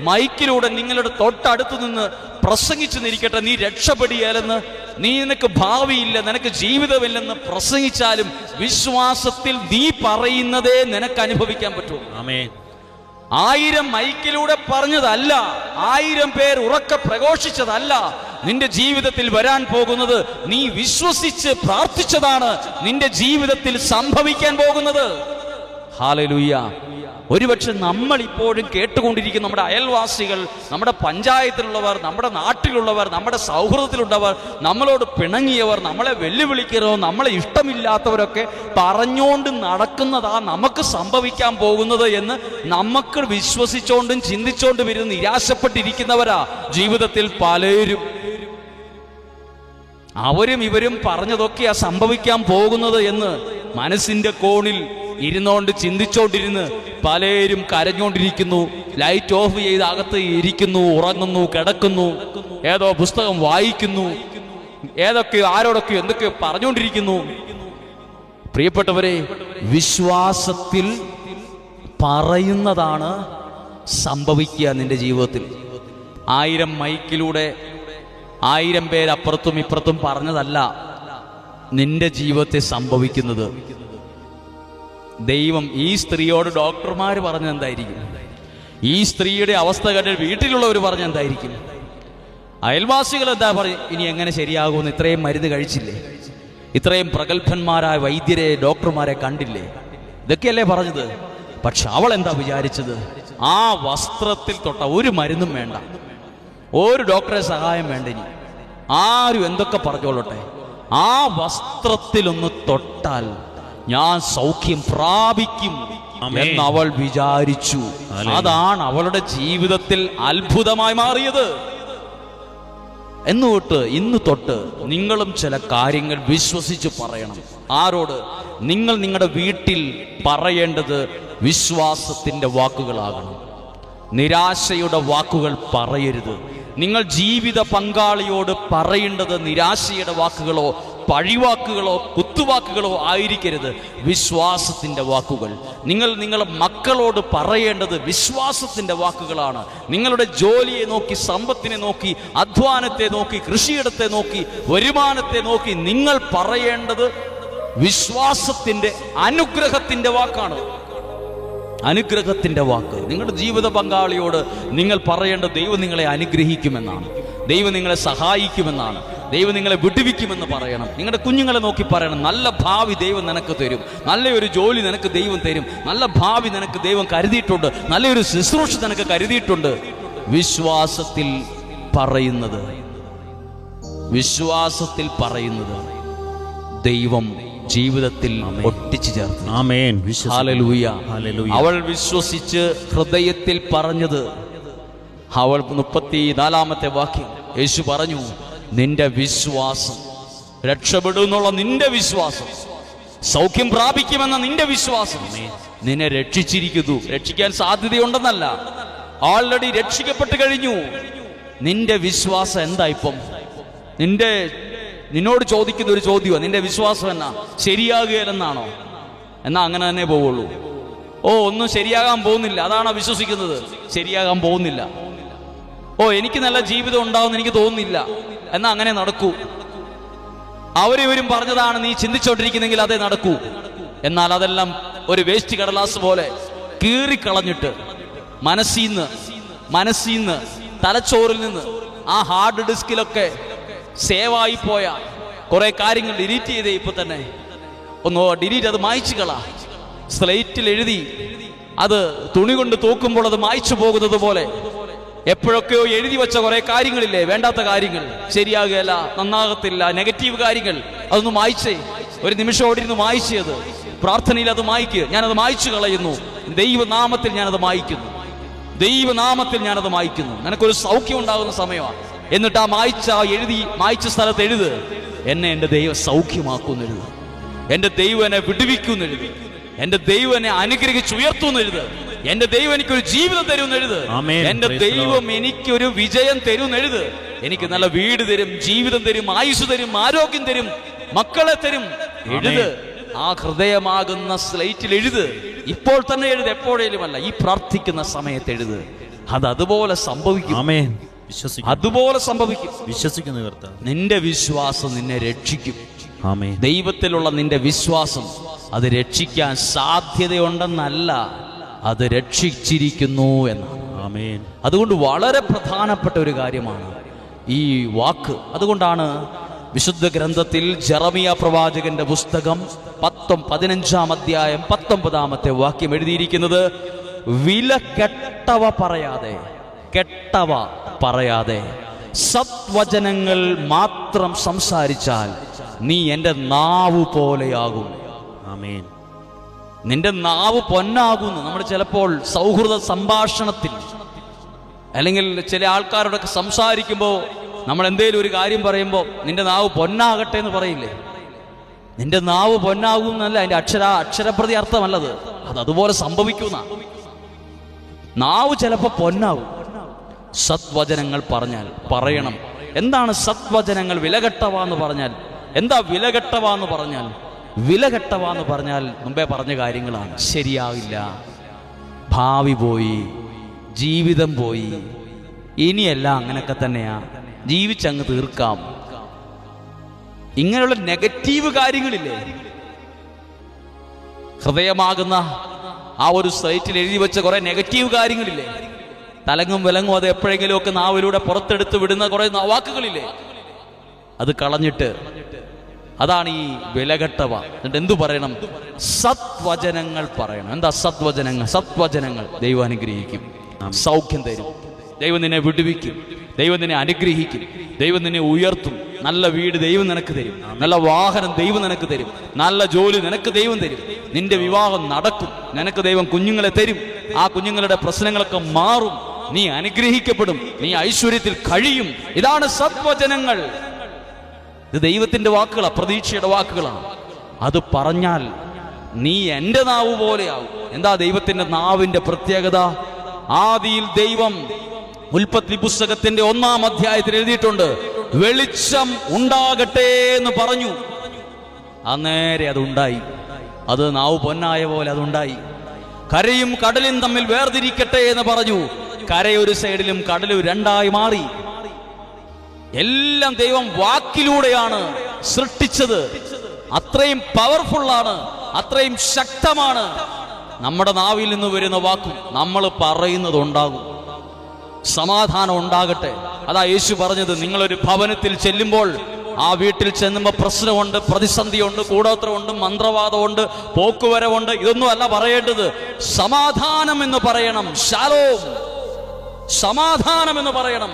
മൈക്കിലൂടെ നിങ്ങളുടെ തൊട്ടടുത്ത് നിന്ന് പ്രസംഗിച്ചു നിന്നിരിക്കട്ടെ, നീ രക്ഷപ്പെടുകയല്ലെന്ന്, നിനക്ക് ഭാവിയില്ല, നിനക്ക് ജീവിതമില്ലെന്ന് പ്രസംഗിച്ചാലും വിശ്വാസത്തിൽ നീ പറയുന്നതേ നിനക്ക് അനുഭവിക്കാൻ പറ്റൂ. ആമേൻ. 1000 മൈക്കിലൂടെ പറഞ്ഞതല്ല, 1000 പേർ ഉറക്കെ പ്രഘോഷിച്ചതല്ല നിന്റെ ജീവിതത്തിൽ വരാൻ പോകുന്നത്. നീ വിശ്വസിച്ച് പ്രാർത്ഥിച്ചതാണ് നിന്റെ ജീവിതത്തിൽ സംഭവിക്കാൻ പോകുന്നത്. ഹല്ലേലൂയ. ഒരുപക്ഷെ നമ്മൾ ഇപ്പോഴും കേട്ടുകൊണ്ടിരിക്കുന്ന നമ്മുടെ അയൽവാസികൾ, നമ്മുടെ പഞ്ചായത്തിലുള്ളവർ, നമ്മുടെ നാട്ടിലുള്ളവർ, നമ്മുടെ സൗഹൃദത്തിലുള്ളവർ, നമ്മളോട് പിണങ്ങിയവർ, നമ്മളെ വെല്ലുവിളിക്കുന്നവർ, നമ്മളെ ഇഷ്ടമില്ലാത്തവരൊക്കെ പറഞ്ഞുകൊണ്ട് നടക്കുന്നതാ നമുക്ക് സംഭവിക്കാൻ പോകുന്നത് എന്ന് നമുക്ക് വിശ്വസിച്ചുകൊണ്ടും ചിന്തിച്ചുകൊണ്ടും ഇരുന്ന് നിരാശപ്പെട്ടിരിക്കുന്നവരാ ജീവിതത്തിൽ പലരും. അവരും ഇവരും പറഞ്ഞതൊക്കെയാ സംഭവിക്കാൻ പോകുന്നത് എന്ന് മനസ്സിന്റെ കോണിൽ ഇരുന്നോണ്ട് ചിന്തിച്ചോണ്ടിരുന്ന് പലരും കരഞ്ഞോണ്ടിരിക്കുന്നു. ലൈറ്റ് ഓഫ് ചെയ്ത് അകത്ത് ഇരിക്കുന്നു, ഉറങ്ങുന്നു, കിടക്കുന്നു, ഏതോ പുസ്തകം വായിക്കുന്നു, ഏതൊക്കെയോ ആരോടൊക്കെയോ എന്തൊക്കെയോ പറഞ്ഞുകൊണ്ടിരിക്കുന്നു. പ്രിയപ്പെട്ടവരെ, വിശ്വാസത്തിൽ പറയുന്നതാണ് സംഭവിക്കുക നിന്റെ ജീവിതത്തിൽ. 1000 മൈക്കിലൂടെ 1000 പേര് അപ്പുറത്തും ഇപ്പുറത്തും പറഞ്ഞതല്ല നിന്റെ ജീവിതത്തിൽ സംഭവിക്കുന്നത്. ദൈവം ഈ സ്ത്രീയോട് ഡോക്ടർമാർ പറഞ്ഞെന്തായിരിക്കും? ഈ സ്ത്രീയുടെ അവസ്ഥ കണ്ട് വീട്ടിലുള്ളവർ പറഞ്ഞെന്തായിരിക്കും? അയൽവാസികൾ എന്താ പറയും? ഇനി എങ്ങനെ ശരിയാകുമെന്ന്, ഇത്രയും മരുന്ന് കഴിച്ചില്ലേ, ഇത്രയും പ്രഗത്ഭന്മാരായ വൈദ്യരെ ഡോക്ടർമാരെ കണ്ടില്ലേ, ഇതൊക്കെയല്ലേ പറഞ്ഞത്. പക്ഷെ അവൾ എന്താ വിചാരിച്ചത്? ആ വസ്ത്രത്തിൽ തൊട്ട ഒരു മരുന്നും വേണ്ട, ഒരു ഡോക്ടറെ സഹായം വേണ്ട, ഇനി ആരും എന്തൊക്കെ പറഞ്ഞോളട്ടെ, ആ വസ്ത്രത്തിലൊന്ന് തൊട്ടാൽ ഞാൻ സൗഖ്യം പ്രാപിക്കും എന്ന് അവൾ വിചാരിച്ചു. അതാണ് അവളുടെ ജീവിതത്തിൽ അത്ഭുതമായി മാറിയത്. ഇന്ന് തൊട്ട് നിങ്ങളും ചില കാര്യങ്ങൾ വിശ്വസിച്ച് പറയണം. ആരോട്? നിങ്ങൾ നിങ്ങളുടെ വീട്ടിൽ പറയേണ്ടത് വിശ്വാസത്തിന്റെ വാക്കുകളാകണം. നിരാശയുടെ വാക്കുകൾ പറയരുത്. നിങ്ങൾ ജീവിത പങ്കാളിയോട് പറയേണ്ടത് നിരാശയുടെ വാക്കുകളോ പഴിവാക്കുകളോ കുത്തുവാക്കുകളോ ആയിരിക്കരുത്, വിശ്വാസത്തിന്റെ വാക്കുകൾ. നിങ്ങൾ നിങ്ങളുടെ മക്കളോട് പറയേണ്ടത് വിശ്വാസത്തിന്റെ വാക്കുകളാണ്. നിങ്ങളുടെ ജോലിയെ നോക്കി, സമ്പത്തിനെ നോക്കി, അധ്വാനത്തെ നോക്കി, കൃഷിയിടത്തെ നോക്കി, വരുമാനത്തെ നോക്കി നിങ്ങൾ പറയേണ്ടത് വിശ്വാസത്തിന്റെ, അനുഗ്രഹത്തിന്റെ വാക്കാണ്. അനുഗ്രഹത്തിന്റെ വാക്ക്. നിങ്ങളുടെ ജീവിത പങ്കാളിയോട് നിങ്ങൾ പറയേണ്ട ദൈവം നിങ്ങളെ അനുഗ്രഹിക്കുമെന്നാണ്, ദൈവം നിങ്ങളെ സഹായിക്കുമെന്നാണ്, ദൈവം നിങ്ങളെ വിടുവിക്കുമെന്ന് പറയണം. നിങ്ങളുടെ കുഞ്ഞുങ്ങളെ നോക്കി പറയണം, നല്ല ഭാവി ദൈവം നിനക്ക് തരും, നല്ലൊരു ജോലി നിനക്ക് ദൈവം തരും, നല്ല ഭാവി നിനക്ക് ദൈവം കരുതിയിട്ടുണ്ട്, നല്ലൊരു ശുശ്രൂഷ നിനക്ക് കരുതിയിട്ടുണ്ട്. വിശ്വാസത്തിൽ പറയുന്നത്, വിശ്വാസത്തിൽ പറയുന്നത് ദൈവം ജീവിതത്തിൽ ഒട്ടിച്ചു ചേർത്ത്. ആമേൻ. ഹല്ലേലൂയ. അവൾ വിശ്വസിച്ച് ഹൃദയത്തിൽ പറഞ്ഞത്. അവൾ 34-ാമത്തെ വാക്യം യേശു പറഞ്ഞു, നിന്റെ വിശ്വാസം, രക്ഷപ്പെടുന്നുള്ള നിന്റെ വിശ്വാസം, സൗഖ്യം പ്രാപിക്കുമെന്ന നിന്റെ വിശ്വാസം നിന്നെ രക്ഷിച്ചിരിക്കുന്നു. രക്ഷിക്കാൻ സാധ്യതയുണ്ടെന്നല്ല, ഓൾറെഡി രക്ഷിക്കപ്പെട്ട് കഴിഞ്ഞു. നിന്റെ വിശ്വാസം എന്താ ഇപ്പം? നിന്നോട് ചോദിക്കുന്ന ഒരു ചോദ്യമോ? നിന്റെ വിശ്വാസം എന്നാ? ശരിയാകുകയില്ലെന്നാണോ? എന്നാ അങ്ങനെ തന്നെ പോവുള്ളൂ. ഒന്നും ശരിയാകാൻ പോകുന്നില്ല, അതാണോ വിശ്വസിക്കുന്നത്? ശരിയാകാൻ പോകുന്നില്ല. എനിക്ക് നല്ല ജീവിതം ഉണ്ടാവുമെന്ന് എനിക്ക് തോന്നുന്നില്ല, എന്നാ അങ്ങനെ നടക്കൂ. അവരിവരും പറഞ്ഞതാണ് നീ ചിന്തിച്ചോണ്ടിരിക്കുന്നെങ്കിൽ അതേ നടക്കൂ. എന്നാൽ അതെല്ലാം ഒരു വേസ്റ്റ് കടലാസ് പോലെ കീറിക്കളഞ്ഞിട്ട് മനസ്സിന്ന് തലച്ചോറിൽ നിന്ന് ആ ഹാർഡ് ഡിസ്കിലൊക്കെ സേവായി പോയ കുറെ കാര്യങ്ങൾ ഡിലീറ്റ് ചെയ്തേ. ഇപ്പൊ തന്നെ ഡിലീറ്റ്, അത് മായ്ച്ചു കള. സ്ലേറ്റിൽ എഴുതി അത് തുണി കൊണ്ട് തൂക്കുമ്പോൾ അത് മായ്ച്ചു പോകുന്നത് പോലെ എപ്പോഴൊക്കെയോ എഴുതി വെച്ച കുറെ കാര്യങ്ങളില്ലേ, വേണ്ടാത്ത കാര്യങ്ങൾ, ശരിയാകുകയല്ല, നന്നാകത്തില്ല, നെഗറ്റീവ് കാര്യങ്ങൾ, അതൊന്ന് മായ്ച്ചേ. ഒരു നിമിഷം ഓടിയിരുന്ന് മായ്ച്ചത്. പ്രാർത്ഥനയിൽ അത് മായ്ക്കുക. ഞാനത് മായ്ച്ചു കളയുന്നു. ദൈവനാമത്തിൽ ഞാനത് മായ്ക്കുന്നു. ദൈവനാമത്തിൽ ഞാനത് മായ്ക്കുന്നു. നിനക്കൊരു സൗഖ്യം ഉണ്ടാകുന്ന സമയമാണ്. എന്നിട്ട് ആ മായ്ച്ച സ്ഥലത്ത് എഴുത്, എന്നെ എൻ്റെ ദൈവം സൗഖ്യമാക്കുന്നെഴുത്, എൻ്റെ ദൈവം എന്നെ വിടുവിക്കുന്നെഴുത്, എൻ്റെ ദൈവം എന്നെ അനുഗ്രഹിച്ചുയർത്തുന്നെഴുത്, എന്റെ ദൈവം എനിക്കൊരു ജീവിതം തരുമെന്നെഴുത്, എന്റെ ദൈവം എനിക്കൊരു വിജയം തരുമെന്നെഴുത്, എനിക്ക് നല്ല വീട് തരും, ജീവിതം തരും, ആയുസ് തരും, ആരോഗ്യം തരും, മക്കളെ തരും. എഴുത്. ആ ഹൃദയമാകുന്ന സ്ലേറ്റിൽ എഴുത്. ഇപ്പോൾ തന്നെ എഴുത്, എപ്പോഴേലുമല്ല, ഈ പ്രാർത്ഥിക്കുന്ന സമയത്ത് എഴുത്. അത് അതുപോലെ സംഭവിക്കും. അതുപോലെ സംഭവിക്കും. വിശ്വസിക്കുന്നു. നിന്റെ വിശ്വാസം നിന്നെ രക്ഷിക്കും. ദൈവത്തിലുള്ള നിന്റെ വിശ്വാസം അത് രക്ഷിക്കാൻ സാധ്യതയുണ്ടെന്നല്ല, അത് രക്ഷിച്ചിരിക്കുന്നു എന്നാണ്. അതുകൊണ്ട് വളരെ പ്രധാനപ്പെട്ട ഒരു കാര്യമാണ് ഈ വാക്ക്. അതുകൊണ്ടാണ് വിശുദ്ധ ഗ്രന്ഥത്തിൽ ജെറമിയ പ്രവാചകന്റെ പുസ്തകം 15-ാം അധ്യായം 19-ാമത്തെ വാക്യം എഴുതിയിരിക്കുന്നത്, വില കെട്ടവ പറയാതെ സത്വചനങ്ങൾ മാത്രം സംസാരിച്ചാൽ നീ എൻ്റെ നാവ് പോലെയാകും. ആമേൻ. നിന്റെ നാവ് പൊന്നാകുന്നു. നമ്മൾ ചിലപ്പോൾ സൗഹൃദ സംഭാഷണത്തിൽ അല്ലെങ്കിൽ ചില ആൾക്കാരോടൊക്കെ സംസാരിക്കുമ്പോൾ നമ്മൾ എന്തേലും ഒരു കാര്യം പറയുമ്പോൾ നിന്റെ നാവ് പൊന്നാകട്ടെ എന്ന് പറയില്ലേ? നിന്റെ നാവ് പൊന്നാകും എന്നല്ല അതിന്റെ അക്ഷരപ്രതി അർത്ഥമല്ലത്. അതുപോലെ സംഭവിക്കുന്ന നാവ് ചിലപ്പോൾ പൊന്നാകും. സത്വചനങ്ങൾ പറയണം. എന്താണ് സത്വചനങ്ങൾ? വിലകെട്ടവാന്ന് പറഞ്ഞാൽ എന്താ? വിലകെട്ടവാന്ന് പറഞ്ഞാൽ മുമ്പേ പറഞ്ഞ കാര്യങ്ങളാണ്. ശരിയാവില്ല, ഭാവി പോയി, ജീവിതം പോയി, ഇനിയെല്ലാം അങ്ങനെയൊക്കെ തന്നെയാ, ജീവിച്ചങ്ങ് തീർക്കാം, ഇങ്ങനെയുള്ള നെഗറ്റീവ് കാര്യങ്ങളില്ലേ? ഹൃദയമാകുന്ന ആ ഒരു സൈറ്റിൽ എഴുതി വെച്ച കുറെ നെഗറ്റീവ് കാര്യങ്ങളില്ലേ? തലങ്ങും വിലങ്ങും അത് എപ്പോഴെങ്കിലും ഒക്കെ നാവിലൂടെ പുറത്തെടുത്ത് വിടുന്ന കുറെ വാക്കുകളില്ലേ? അത് കളഞ്ഞിട്ട്, അതാണ് ഈ വിലകെട്ടവ. എന്നിട്ട് എന്തു പറയണം? സത്വചനങ്ങൾ പറയണം. എന്താ സത്വചനങ്ങൾ? ദൈവം അനുഗ്രഹിക്കും, സൗഖ്യം തരും, ദൈവം നിന്നെ വിടുവിക്കും, ദൈവം നിന്നെ അനുഗ്രഹിക്കും, ദൈവം നിന്നെ ഉയർത്തും, നല്ല വീട് ദൈവം നിനക്ക് തരും, നല്ല വാഹനം ദൈവം നിനക്ക് തരും, നല്ല ജോലി നിനക്ക് ദൈവം തരും, നിന്റെ വിവാഹം നടക്കും, നിനക്ക് ദൈവം കുഞ്ഞുങ്ങളെ തരും, ആ കുഞ്ഞുങ്ങളുടെ പ്രശ്നങ്ങളൊക്കെ മാറും, നീ അനുഗ്രഹിക്കപ്പെടും, നീ ഐശ്വര്യത്തിൽ കഴിയും. ഇതാണ് സത്വചനങ്ങൾ. ഇത് ദൈവത്തിന്റെ വാക്കുകളാണ്, പ്രതീക്ഷയുടെ വാക്കുകളാണ്. അത് പറഞ്ഞാൽ നീ എൻ്റെ നാവ് പോലെയാവും. എന്താ ദൈവത്തിന്റെ നാവിന്റെ പ്രത്യേകത? ആദിയിൽ ദൈവം ഉൽപ്പത്തി പുസ്തകത്തിന്റെ 1-ാം അധ്യായത്തിൽ എഴുതിയിട്ടുണ്ട്, വെളിച്ചം ഉണ്ടാകട്ടെ എന്ന് പറഞ്ഞു. അന്നേരെ അതുണ്ടായി. അത് നാവ് പൊന്നായ പോലെ അതുണ്ടായി. കരയും കടലും തമ്മിൽ വേർതിരിക്കട്ടെ എന്ന് പറഞ്ഞു. കരയൊരു സൈഡിലും കടലും രണ്ടായി മാറി. എല്ലാം ദൈവം വാക്കിലൂടെയാണ് സൃഷ്ടിച്ചത്. അത്രയും പവർഫുള്ളാണ്, അത്രയും ശക്തമാണ്. നമ്മുടെ നാവിൽ നിന്ന് വരുന്ന വാക്കും നമ്മൾ പറയുന്നത് ഉണ്ടാകും. സമാധാനം ഉണ്ടാകട്ടെ. അതാ യേശു പറഞ്ഞത്, നിങ്ങളൊരു ഭവനത്തിൽ ചെല്ലുമ്പോൾ ആ വീട്ടിൽ ചെല്ലുമ്പോൾ പ്രശ്നമുണ്ട്, പ്രതിസന്ധിയുണ്ട്, കൂടോത്രമുണ്ട്, മന്ത്രവാദമുണ്ട്, പോക്കുവരവുണ്ട്, ഇതൊന്നും അല്ല പറയേണ്ടത്. സമാധാനം എന്ന് പറയണം. ശാലോം, സമാധാനം എന്ന് പറയണം.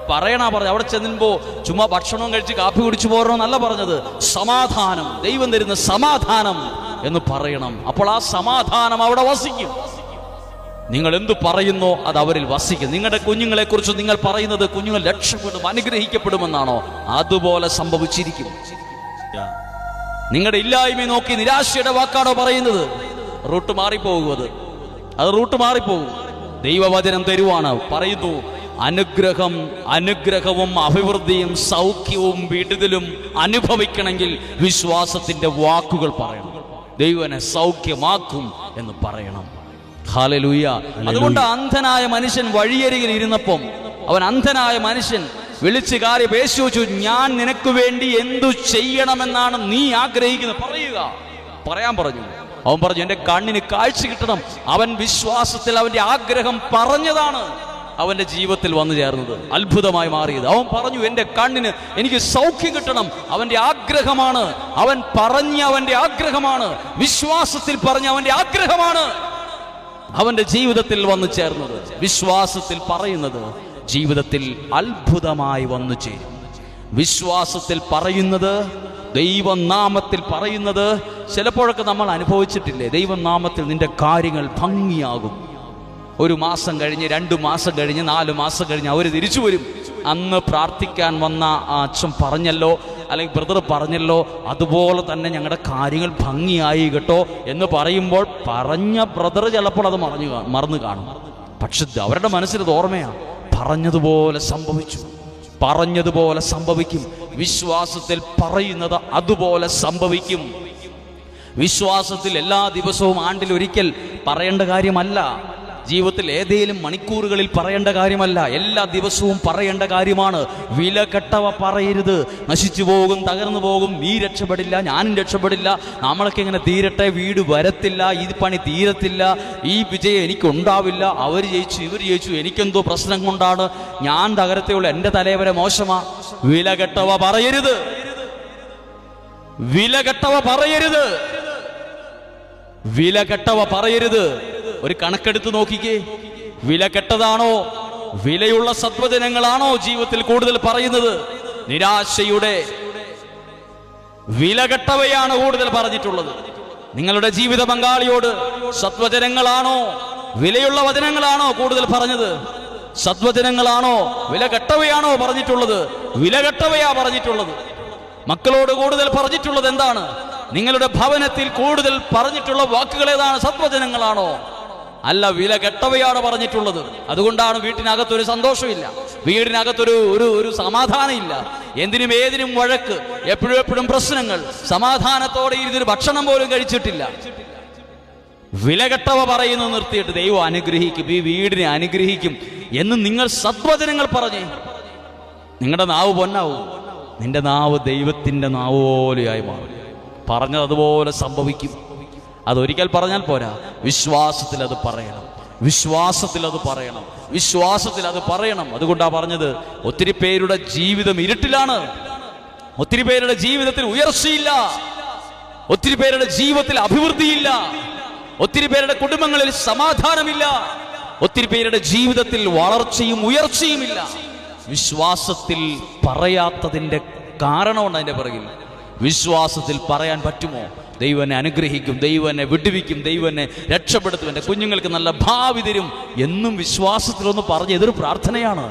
പറഞ്ഞു. അവിടെ ചെന്നുമ്പോ ചുമ്മാ ഭക്ഷണവും കഴിച്ച് കാപ്പി കുടിച്ചു പോരണമെന്നല്ല പറഞ്ഞത്. സമാധാനം, ദൈവം തരുന്ന സമാധാനം എന്ന് പറയണം. അപ്പോൾ ആ സമാധാനം അവിടെ വസിക്കും. നിങ്ങൾ എന്തു പറയുന്നോ അത് അവരിൽ വസിക്കും. നിങ്ങളുടെ കുഞ്ഞുങ്ങളെ കുറിച്ച് നിങ്ങൾ പറയുന്നത് കുഞ്ഞുങ്ങൾ രക്ഷപ്പെടും, അനുഗ്രഹിക്കപ്പെടുമെന്നാണോ? അതുപോലെ സംഭവിച്ചിരിക്കും. നിങ്ങളുടെ ഇല്ലായ്മ നോക്കി നിരാശയുടെ വാക്കാണോ പറയുന്നത്? റൂട്ട് മാറിപ്പോകും. അത് റൂട്ട് മാറിപ്പോകും. ദൈവവചനം തരുവാണ്. പറയുന്നു, അനുഗ്രഹവും അഭിവൃദ്ധിയും സൗഖ്യവും വിടുതലും അനുഭവിക്കണമെങ്കിൽ വിശ്വാസത്തിന്റെ വാക്കുകൾ പറയണം. ദൈവനെ സൗഖ്യമാക്കും എന്ന് പറയണം. ഹല്ലേലൂയ. അതുകൊണ്ട് അന്ധനായ മനുഷ്യൻ വഴിയരികിൽ ഇരുന്നപ്പം അന്ധനായ മനുഷ്യൻ വിളിച്ചു കാര്യം യേശു ചോദിച്ചു, ഞാൻ നിനക്ക് വേണ്ടി എന്തു ചെയ്യണമെന്നാണ് നീ ആഗ്രഹിക്കുന്നത്, പറയാൻ പറഞ്ഞു. അവൻ പറഞ്ഞു, എന്റെ കണ്ണിന് കാഴ്ച കിട്ടണം. അവൻ വിശ്വാസത്തിൽ അവന്റെ ആഗ്രഹം പറഞ്ഞതാണ് അവന്റെ ജീവിതത്തിൽ വന്നു ചേർന്നത്, അത്ഭുതമായി മാറിയത്. അവൻ പറഞ്ഞു, എന്റെ കണ്ണിന് എനിക്ക് സൗഖ്യം കിട്ടണം. അവന്റെ ആഗ്രഹമാണ്, അവന്റെ ആഗ്രഹമാണ്, വിശ്വാസത്തിൽ പറഞ്ഞ അവന്റെ ആഗ്രഹമാണ് അവന്റെ ജീവിതത്തിൽ വന്നു ചേർന്നത്. വിശ്വാസത്തിൽ പറയുന്നത് ജീവിതത്തിൽ അത്ഭുതമായി വന്നു ചേരും. വിശ്വാസത്തിൽ പറയുന്നത്, ദൈവനാമത്തിൽ പറയുന്നത് ചിലപ്പോഴൊക്കെ നമ്മൾ അനുഭവിച്ചിട്ടില്ലേ? ദൈവനാമത്തിൽ നിന്റെ കാര്യങ്ങൾ ഭംഗിയാകും. 1 മാസം കഴിഞ്ഞ്, 2 മാസം കഴിഞ്ഞ്, 4 മാസം കഴിഞ്ഞ് അവർ തിരിച്ചു വരും. അന്ന് പ്രാർത്ഥിക്കാൻ വന്ന ആ അച്ഛൻ പറഞ്ഞല്ലോ, അല്ലെങ്കിൽ ബ്രദർ പറഞ്ഞല്ലോ, അതുപോലെ തന്നെ ഞങ്ങളുടെ കാര്യങ്ങൾ ഭംഗിയായി കേട്ടോ എന്ന് പറയുമ്പോൾ പറഞ്ഞ ബ്രദർ ചിലപ്പോൾ അത് മറന്നു കാണും. പക്ഷെ അവരുടെ മനസ്സിലത് ഓർമ്മയാണ്. പറഞ്ഞതുപോലെ സംഭവിക്കും. വിശ്വാസത്തിൽ പറയുന്നത് അതുപോലെ സംഭവിക്കും. വിശ്വാസത്തിൽ എല്ലാ ദിവസവും ആണ്ടിലൊരിക്കൽ പറയേണ്ട കാര്യമല്ല. ജീവിതത്തിൽ ഏതെങ്കിലും മണിക്കൂറുകളിൽ പറയേണ്ട കാര്യമല്ല. എല്ലാ ദിവസവും പറയേണ്ട കാര്യമാണ്. വിലകെട്ടവ പറയരുത്. നശിച്ചു പോകും, തകർന്നു പോകും, നീ രക്ഷപ്പെടില്ല, ഞാനും രക്ഷപ്പെടില്ല, നമ്മളൊക്കെ ഇങ്ങനെ തീരട്ടെ, വീട് വരത്തില്ല, ഈ പണി തീരത്തില്ല, ഈ വിജയം എനിക്കുണ്ടാവില്ല, അവർ ജയിച്ചു, ഇവർ ജയിച്ചു, എനിക്കെന്തോ പ്രശ്നം കൊണ്ടാണ് ഞാൻ തകരത്തേയുള്ളൂ, എൻ്റെ തലവരെ മോശമാ. വിലകെട്ടവ പറയരുത്. ഒരു കണക്കെടുത്ത് നോക്കിക്കേ. വില കെട്ടതാണോ, വിലയുള്ള സദ്വചനങ്ങളാണോ ജീവിതത്തിൽ കൂടുതൽ പറയുന്നത്? നിരാശയുടെ വിലകെട്ടവയാണ് കൂടുതൽ പറഞ്ഞിട്ടുള്ളത്. നിങ്ങളുടെ ജീവിത പങ്കാളിയോട് സദ്വചനങ്ങളാണോ, വിലയുള്ള വചനങ്ങളാണോ കൂടുതൽ പറഞ്ഞത്? സദ്വചനങ്ങളാണോ, വിലകെട്ടവയാണോ പറഞ്ഞിട്ടുള്ളത്? വിലകെട്ടവയാ പറഞ്ഞിട്ടുള്ളത്. മക്കളോട് കൂടുതൽ പറഞ്ഞിട്ടുള്ളത് എന്താണ്? നിങ്ങളുടെ ഭവനത്തിൽ കൂടുതൽ പറഞ്ഞിട്ടുള്ള വാക്കുകൾ ഏതാണ്? സദ്വചനങ്ങളാണോ, അല്ല വില കെട്ടവയാണ് പറഞ്ഞിട്ടുള്ളത്? അതുകൊണ്ടാണ് വീട്ടിനകത്തൊരു സന്തോഷമില്ല, വീടിനകത്തൊരു സമാധാനം ഇല്ല. എന്തിനും ഏതിനും വഴക്ക്, എപ്പോഴും പ്രശ്നങ്ങൾ. സമാധാനത്തോടെ ഇരുന്നൊരു ഭക്ഷണം പോലും കഴിച്ചിട്ടില്ല. വിലകെട്ടവ പറയുന്നത് നിർത്തിയിട്ട് ദൈവം അനുഗ്രഹിക്കും, ഈ വീടിനെ അനുഗ്രഹിക്കും എന്ന് നിങ്ങൾ സദ്വചനങ്ങൾ പറഞ്ഞേ, നിങ്ങളുടെ നാവ് പൊന്നാവും. നിന്റെ നാവ് ദൈവത്തിന്റെ നാവ് പോലെയായി മാറും. പറഞ്ഞത് അതുപോലെ സംഭവിക്കും. അതൊരിക്കൽ പറഞ്ഞാൽ പോരാ, വിശ്വാസത്തിൽ അത് പറയണം. അതുകൊണ്ടാ പറഞ്ഞത്, ഒത്തിരി പേരുടെ ജീവിതം ഇരുട്ടിലാണ്, ഒത്തിരി പേരുടെ ജീവിതത്തിൽ ഉയർച്ചയില്ല, ഒത്തിരി പേരുടെ ജീവിതത്തിൽ അഭിവൃദ്ധിയില്ല, ഒത്തിരി പേരുടെ കുടുംബങ്ങളിൽ സമാധാനമില്ല, ഒത്തിരി പേരുടെ ജീവിതത്തിൽ വളർച്ചയും ഉയർച്ചയുമില്ല. വിശ്വാസത്തിൽ പറയാത്തതിന്റെ കാരണമുണ്ട് അതിന്റെ പിറകിൽ. വിശ്വാസത്തിൽ പറയാൻ പറ്റുമോ? ദൈവം എന്നെ അനുഗ്രഹിക്കും, ദൈവം എന്നെ വിടുവിക്കും, ദൈവം എന്നെ രക്ഷപ്പെടുത്തും, എൻ്റെ കുഞ്ഞുങ്ങൾക്ക് നല്ല ഭാവി തരും എന്നും വിശ്വാസത്തിലൊന്ന് പറഞ്ഞ് ഇതൊരു പ്രാർത്ഥനയാണ്.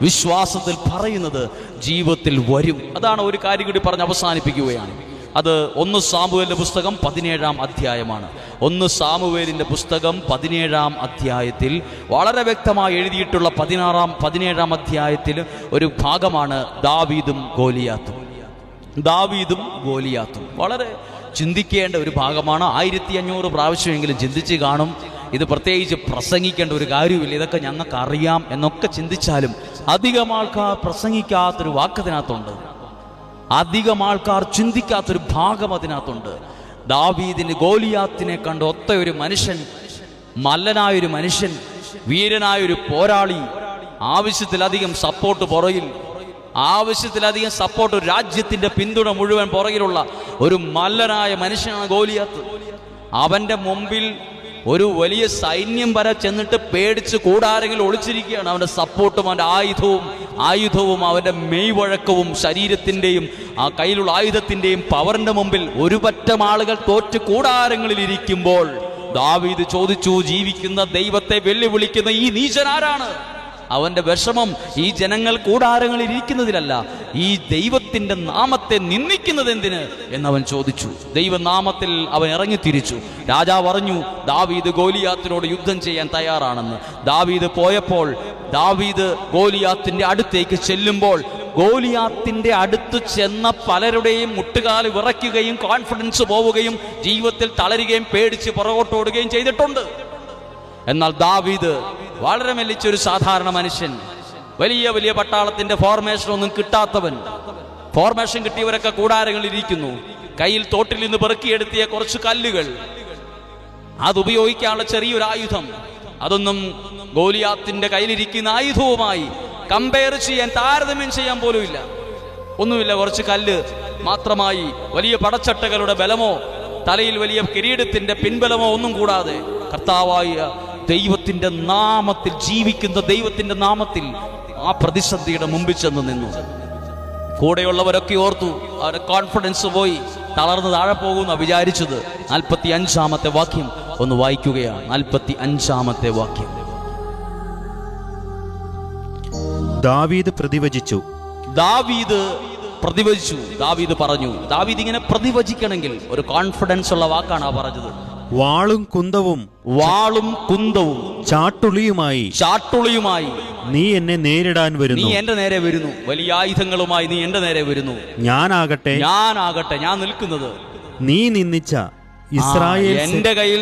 വിശ്വാസത്തിൽ പറയുന്നത് ജീവിതത്തിൽ വരും. അതാണ് ഒരു കാര്യം കൂടി പറഞ്ഞ് അവസാനിപ്പിക്കുകയാണ്. അത് 1 സാമുവേലിന്റെ പുസ്തകം 17-ാം അധ്യായമാണ്. 1 സാമുവേലിന്റെ പുസ്തകം 17-ാം അധ്യായത്തിൽ വളരെ വ്യക്തമായി എഴുതിയിട്ടുള്ള 17-ാം അധ്യായത്തിൽ ഒരു ഭാഗമാണ് ദാവീദും ഗോലിയാത്തും. വളരെ ചിന്തിക്കേണ്ട ഒരു ഭാഗമാണ്. 1500 പ്രാവശ്യമെങ്കിലും ചിന്തിച്ച് കാണും. ഇത് പ്രത്യേകിച്ച് പ്രസംഗിക്കേണ്ട ഒരു കാര്യമില്ല, ഇതൊക്കെ ഞങ്ങൾക്ക് അറിയാം എന്നൊക്കെ ചിന്തിച്ചാലും അധികം ആൾക്കാർ പ്രസംഗിക്കാത്തൊരു വാക്കതിനകത്തുണ്ട്, അധികം ആൾക്കാർ ചിന്തിക്കാത്തൊരു ഭാഗം അതിനകത്തുണ്ട്. ദാവീദിന് ഗോലിയാത്തിനെ കണ്ട് ഒത്ത ഒരു മനുഷ്യൻ, മല്ലനായൊരു മനുഷ്യൻ, വീരനായൊരു പോരാളി, ആവശ്യത്തിലധികം സപ്പോർട്ട് പുറകിൽ, ആവശ്യത്തിലധികം സപ്പോർട്ട്, രാജ്യത്തിന്റെ പിന്തുണ മുഴുവൻ പുറകിലുള്ള ഒരു മല്ലനായ മനുഷ്യനാണ് ഗോലിയാത്ത്. അവന്റെ മുമ്പിൽ ഒരു വലിയ സൈന്യം വരെ ചെന്നിട്ട് പേടിച്ച് കൂടാരെങ്കിലും ഒളിച്ചിരിക്കുകയാണ്. അവന്റെ സപ്പോർട്ടും അവന്റെ ആയുധവും അവന്റെ മെയ്വഴക്കവും ശരീരത്തിന്റെയും ആ കയ്യിലുള്ള ആയുധത്തിന്റെയും പവറിന്റെ മുമ്പിൽ ഒരു പറ്റം ആളുകൾ തോറ്റ് കൂടാരങ്ങളിൽ ഇരിക്കുമ്പോൾ ദാവീദ് ചോദിച്ചു, ജീവിക്കുന്ന ദൈവത്തെ വെല്ലുവിളിക്കുന്ന ഈ നീചനാരാണ്? അവന്റെ വിഷമം ഈ ജനങ്ങൾ കൂടാരങ്ങളിൽ ഇരിക്കുന്നതിലല്ല, ഈ ദൈവത്തിന്റെ നാമത്തെ നിന്ദിക്കുന്നത് എന്തിന് എന്നവൻ ചോദിച്ചു. ദൈവനാമത്തിൽ അവൻ ഇറങ്ങിത്തിരിച്ചു. രാജാവ് പറഞ്ഞു, ദാവീദ് ഗോലിയാത്തിനോട് യുദ്ധം ചെയ്യാൻ തയ്യാറാണെന്ന്. ദാവീദ് പോയപ്പോൾ, ദാവീദ് ഗോലിയാത്തിന്റെ അടുത്തേക്ക് ചെല്ലുമ്പോൾ, ഗോലിയാത്തിന്റെ അടുത്ത് ചെന്ന പലരുടെയും മുട്ടുകാല് വിറയ്ക്കുകയും കോൺഫിഡൻസ് പോവുകയും ജീവിതത്തിൽ തളരുകയും പേടിച്ച് പുറകോട്ടോടുകയും ചെയ്തിട്ടുണ്ട്. എന്നാൽ ദാവീദ് വളരെ മെല്ലിച്ചൊരു സാധാരണ മനുഷ്യൻ, വലിയ വലിയ പട്ടാളത്തിന്റെ ഫോർമേഷൻ ഒന്നും കിട്ടാത്തവൻ. ഫോർമേഷൻ കിട്ടിയവരൊക്കെ കൂടാരങ്ങളിൽ ഇരിക്കുന്നു. കയ്യിൽ തോട്ടിൽ നിന്ന് പെറുക്കിയെടുത്തിയ കുറച്ച് കല്ലുകൾ, അതുപയോഗിക്കാനുള്ള ചെറിയൊരു ആയുധം, അതൊന്നും ഗോലിയാത്തിന്റെ കയ്യിലിരിക്കുന്ന ആയുധവുമായി കമ്പയർ ചെയ്യാൻ, താരതമ്യം ചെയ്യാൻ പോലും ഇല്ല. ഒന്നുമില്ല, കുറച്ച് കല്ല് മാത്രമായി. വലിയ പടച്ചട്ടകളുടെ ബലമോ തലയിൽ വലിയ കിരീടത്തിന്റെ പിൻബലമോ ഒന്നും കൂടാതെ കർത്താവായ ദൈവത്തിന്റെ നാമത്തിൽ ജീവിക്കുന്ന ദൈവത്തിന്റെ നാമത്തിൽ ആ പ്രതിസന്ധിയുടെ മുമ്പിൽ ചെന്ന് നിന്നു. കൂടെയുള്ളവരൊക്കെ ഓർത്തു, അവരുടെ കോൺഫിഡൻസ് പോയി, തളർന്ന് താഴെ പോകുന്ന വിചാരിച്ചത്. 45-ാമത്തെ വാക്യം ഒന്ന് വായിക്കുകയാണ്. 45-ാമത്തെ വാക്യം. ദാവീദ് പ്രതിവചിച്ചു. ദാവീദ് പറഞ്ഞു. ദാവീദ് ഇങ്ങനെ പ്രതിവചിക്കണമെങ്കിൽ ഒരു കോൺഫിഡൻസ് ഉള്ള വാക്കാണ് പറഞ്ഞത്. വാളും കുന്തവും ചാട്ടുളിയുമായി നീ എന്നെ നേരിടാൻ വരുന്നു. നീ എന്റെ നേരെ വരുന്നു. വലിയ ആയുധങ്ങളുമായി നീ എന്റെ നേരെ വരുന്നു. ഞാനാകട്ടെ ഞാൻ നിൽക്കുന്നത് നീ നിന്ദിച്ച ഇസ്രായേൽ,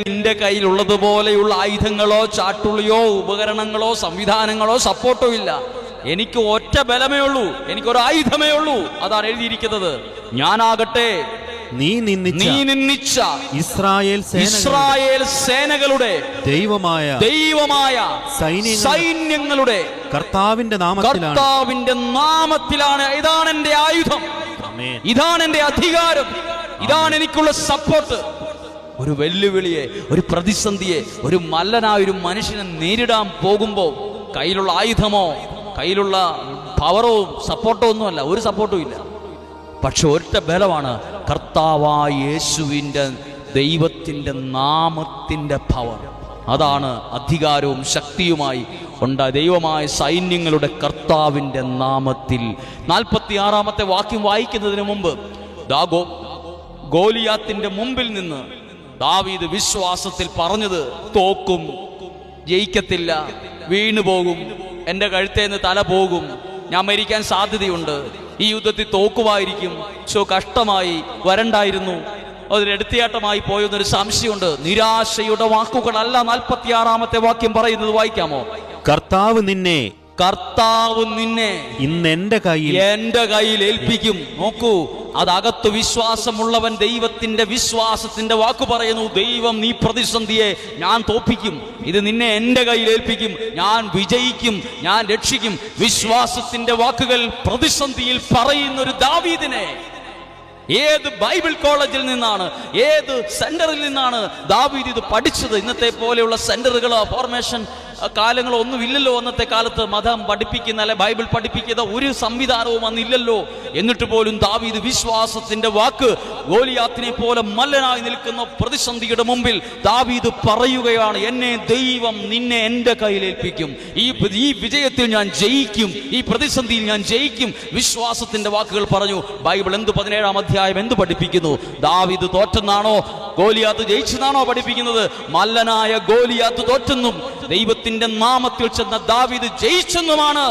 നിന്റെ കയ്യിൽ ഉള്ളതുപോലെയുള്ള ആയുധങ്ങളോ ചാട്ടുളിയോ ഉപകരണങ്ങളോ സംവിധാനങ്ങളോ സപ്പോർട്ടോ ഇല്ല. എനിക്ക് ഒറ്റ ബലമേ ഉള്ളൂ, എനിക്കൊരു ആയുധമേ ഉള്ളൂ. അതാണ് എഴുതിയിരിക്കുന്നത്. ഞാനാകട്ടെ നീ നിന്ദിച്ച ഇസ്രായേൽ സേനകളുടെ ദൈവമായ സൈന്യങ്ങളുടെ കർത്താവിന്റെ നാമത്തിലാണ്. ഇതാണ് എന്റെ ആയുധം, ഇതാണ് എന്റെ അധികാരം, ഇതാണ് എനിക്കുള്ള സപ്പോർട്ട്. ഒരു വെല്ലുവിളിയെ, ഒരു പ്രതിസന്ധിയെ ഒരു മല്ലനായ ഒരു മനുഷ്യനെ നേരിടാൻ പോകുമ്പോൾ കയ്യിലുള്ള ആയുധമോ കയ്യിലുള്ള പവറോ സപ്പോർട്ടോ ഒന്നുമല്ല, ഒരു സപ്പോർട്ടും ഇല്ല. പക്ഷെ ഒറ്റ ബലമാണ്, കർത്താവായ യേശുവിൻ്റെ ദൈവത്തിൻ്റെ നാമത്തിൻ്റെ പവർ. അതാണ് അധികാരവും ശക്തിയുമായി ദൈവമായ സൈന്യങ്ങളുടെ കർത്താവിൻ്റെ നാമത്തിൽ. 46-ാമത്തെ വാക്യം വായിക്കുന്നതിന് മുമ്പ് ഗോലിയാത്തിന്റെ മുമ്പിൽ നിന്ന് ദാവീദ് വിശ്വാസത്തിൽ പറഞ്ഞത്, തോക്കും, ജയിക്കത്തില്ല, വീണുപോകും, എൻ്റെ കഴുത്തേന്ന് തല പോകും, ഞാൻ മരിക്കാൻ സാധ്യതയുണ്ട്, ഈ യുദ്ധത്തിൽ തോക്കുമായിരിക്കും, കഷ്ടമായി, വരണ്ടായിരുന്നു, അതിലെടുത്തിയാട്ടമായി പോയെന്നൊരു സംശയമുണ്ട്. നിരാശയുടെ വാക്കുകളല്ല 46-ാമത്തെ വാക്യം പറയുന്നത്. വായിക്കാമോ? കർത്താവ് നിന്നെ ഇന്ന് എന്റെ കയ്യിൽ ഏൽപ്പിക്കും. നോക്കൂ, അതകത്ത് വിശ്വാസമുള്ളവൻ ദൈവത്തിന്റെ വിശ്വാസത്തിന്റെ വാക്ക് പറയുന്നു. ദൈവം നീ പ്രതിസന്ധിയെ ഞാൻ തോൽപ്പിക്കും, ഇത് നിന്നെ എന്റെ കയ്യിൽ ഏൽപ്പിക്കും, ഞാൻ വിജയിക്കും, ഞാൻ രക്ഷിക്കും. വിശ്വാസത്തിന്റെ വാക്കുകൾ പ്രതിസന്ധിയിൽ പറയുന്ന ഒരു ദാവീദിനെ ഏത് ബൈബിൾ കോളേജിൽ നിന്നാണ്, ഏത് സെന്ററിൽ നിന്നാണ് ദാവീദ് ഇത് പഠിച്ചത്? ഇന്നത്തെ പോലെയുള്ള സെന്ററുകളോ ഫോർമേഷൻ കാലങ്ങളോ ഒന്നുമില്ലല്ലോ. അന്നത്തെ കാലത്ത് മതം പഠിപ്പിക്കുന്ന അല്ലെ ബൈബിൾ പഠിപ്പിക്കുന്ന ഒരു സംവിധാനവും അന്നില്ലല്ലോ. എന്നിട്ട് പോലും ദാവീദ് വിശ്വാസത്തിന്റെ വാക്ക് ഗോലിയാത്തിനെ പോലെ മല്ലനായി നിൽക്കുന്ന പ്രതിസന്ധിയുടെ മുമ്പിൽ ദാവീദ് പറയുകയാണ്, എന്നെ ദൈവം നിന്നെ എൻ്റെ കയ്യിൽ ഏൽപ്പിക്കും, ഈ വിജയത്തിൽ ഞാൻ ജയിക്കും, ഈ പ്രതിസന്ധിയിൽ ഞാൻ ജയിക്കും. വിശ്വാസത്തിന്റെ വാക്കുകൾ പറഞ്ഞു. ബൈബിൾ 17-ാം അധ്യായം എന്ത് പഠിപ്പിക്കുന്നു? ദാവീദ് തോറ്റെന്നാണോ ഗോലിയാത്ത് ജയിച്ചെന്നാണോ പഠിപ്പിക്കുന്നത്? മല്ലനായ ഗോലിയാത്ത് തോറ്റെന്നും ദൈവത്തിന്റെ നാമത്തിൽ ചെന്ന ദാവീദ് ജയിച്ചെന്നുമാണ്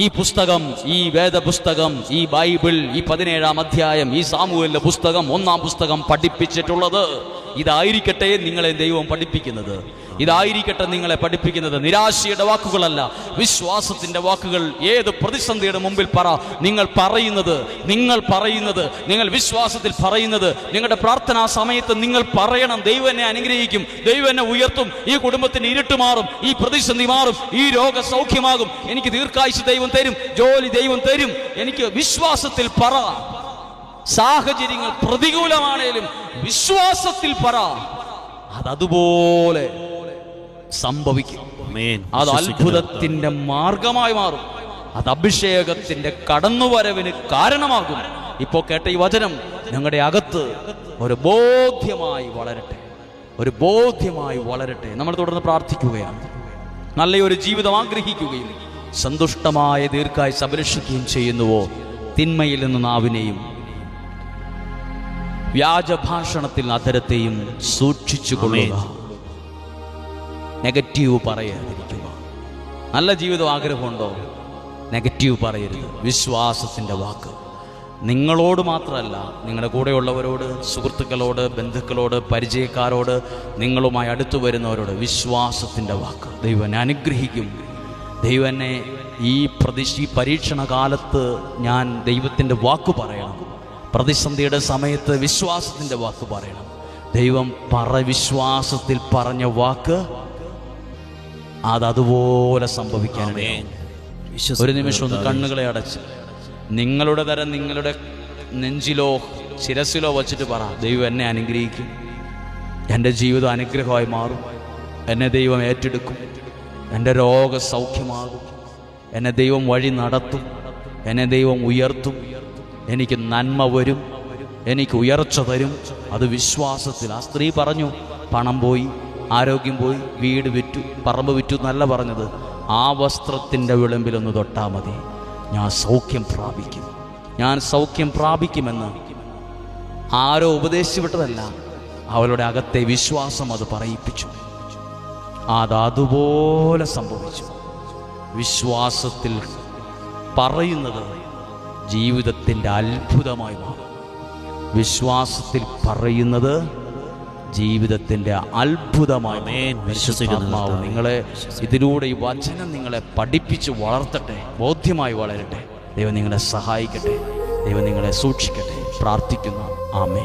ഈ പുസ്തകം, ഈ വേദപുസ്തകം, ഈ ബൈബിൾ, ഈ 17-ാം അധ്യായം, ഈ സാമുവേലിന്റെ പുസ്തകം, 1-ാം പുസ്തകം പഠിപ്പിച്ചിട്ടുള്ളത്. ഇതായിരിക്കട്ടെ നിങ്ങളെ ദൈവം പഠിപ്പിക്കുന്നത്, ഇതായിരിക്കട്ടെ നിങ്ങളെ പഠിപ്പിക്കുന്നത്. നിരാശയുടെ വാക്കുകളല്ല, വിശ്വാസത്തിന്റെ വാക്കുകൾ. ഏത് പ്രതിസന്ധിയുടെ മുമ്പിൽ നിങ്ങൾ പറയുന്നത്, നിങ്ങൾ വിശ്വാസത്തിൽ പറയുന്നത്, നിങ്ങളുടെ പ്രാർത്ഥനാ സമയത്ത് നിങ്ങൾ പറയണം, ദൈവം എന്നെ അനുഗ്രഹിക്കും, ദൈവം എന്നെ ഉയർത്തും, ഈ കുടുംബത്തിന് ഇരുട്ട് മാറും, ഈ പ്രതിസന്ധി മാറും, ഈ രോഗ സൗഖ്യമാകും, എനിക്ക് ദീർഘായുസ്സ് ദൈവം തരും, ജോലി ദൈവം തരും. എനിക്ക് വിശ്വാസത്തിൽ പറ. സാഹചര്യങ്ങൾ പ്രതികൂലമാണേലും വിശ്വാസത്തിൽ പറ, അതതുപോലെ സംഭവിക്കും. അത് അത്ഭുതത്തിന്റെ മാർഗമായി മാറും, അത് അഭിഷേകത്തിന്റെ കടന്നുവരവിന് കാരണമാകും. ഇപ്പോ കേട്ട ഈ വചനം ഞങ്ങളുടെ അകത്ത് ഒരു ബോധ്യമായി വളരട്ടെ, ഒരു ബോധ്യമായി വളരട്ടെ. നമ്മൾ തുടർന്ന് പ്രാർത്ഥിക്കുകയാണ്. നല്ലൊരു ജീവിതം ആഗ്രഹിക്കുകയും സന്തുഷ്ടമായ ദീർഘായുസ്സ് അഭിലഷിക്കുകയും ചെയ്യുന്നുവോ, തിന്മയിൽ നിന്ന് നാവിനെയും വ്യാജഭാഷണത്തിൽ അധരത്തെയും സൂക്ഷിച്ചു കൊള്ളുക. നെഗറ്റീവ് പറയാതിരിക്കുക. നല്ല ജീവിതം ആഗ്രഹമുണ്ടോ? നെഗറ്റീവ് പറയരുത്. വിശ്വാസത്തിൻ്റെ വാക്ക് നിങ്ങളോട് മാത്രമല്ല, നിങ്ങളുടെ കൂടെയുള്ളവരോട്, സുഹൃത്തുക്കളോട്, ബന്ധുക്കളോട്, പരിചയക്കാരോട്, നിങ്ങളുമായി അടുത്തു വരുന്നവരോട് വിശ്വാസത്തിൻ്റെ വാക്ക്. ദൈവം എന്നെ അനുഗ്രഹിക്കും. ദൈവം എന്നെ ഈ പരീക്ഷണ കാലത്ത് ഞാൻ ദൈവത്തിൻ്റെ വാക്ക് പറയണം. പ്രതിസന്ധിയുടെ സമയത്ത് വിശ്വാസത്തിൻ്റെ വാക്ക് പറയണം. ദൈവം വിശ്വാസത്തിൽ പറഞ്ഞ വാക്ക് അതുപോലെ സംഭവിക്കാനിടയാണ്. ഒരു നിമിഷം ഒന്ന് കണ്ണുകളെ അടച്ച് നിങ്ങളുടെ തരം നിങ്ങളുടെ നെഞ്ചിലോ ശിരസിലോ വച്ചിട്ട് പറ, ദൈവം എന്നെ അനുഗ്രഹിക്കും, എൻ്റെ ജീവിതം അനുഗ്രഹമായി മാറും, എന്നെ ദൈവം ഏറ്റെടുക്കും, എൻ്റെ രോഗസൗഖ്യമാകും, എന്നെ ദൈവം വഴി നടത്തും, എന്നെ ദൈവം ഉയർത്തും, എനിക്ക് നന്മ വരും, എനിക്ക് ഉയർച്ച തരും. അത് വിശ്വാസത്തിൽ. ആ സ്ത്രീ പറഞ്ഞു, പണം പോയി, ആരോഗ്യം പോയി, വീട് വിറ്റു, പറമ്പ് വിറ്റു എന്നല്ല പറഞ്ഞത്. ആ വസ്ത്രത്തിൻ്റെ വിളമ്പിലൊന്ന് തൊട്ടാൽ മതി, ഞാൻ സൗഖ്യം പ്രാപിക്കും, ഞാൻ സൗഖ്യം പ്രാപിക്കുമെന്ന് ആരോ ഉപദേശിച്ചു വിട്ടതല്ല, അവളുടെ അകത്തെ വിശ്വാസം അത് പറയിപ്പിച്ചു. അതുപോലെ സംഭവിച്ചു. വിശ്വാസത്തിൽ പറയുന്നത് ജീവിതത്തിൻ്റെ അത്ഭുതമായി മാറും. വിശ്വാസത്തിൽ പറയുന്നത് ജീവിതത്തിൻ്റെ അത്ഭുതമായി. വിശ്വസിക്കുന്നു. നിങ്ങളെ ഇതിലൂടെ ഈ വചനം നിങ്ങളെ പഠിപ്പിച്ച് വളർത്തട്ടെ, ബോധ്യമായി വളരട്ടെ. ദൈവം നിങ്ങളെ സഹായിക്കട്ടെ, ദൈവം നിങ്ങളെ സൂക്ഷിക്കട്ടെ. പ്രാർത്ഥിക്കുന്നു. ആമേൻ.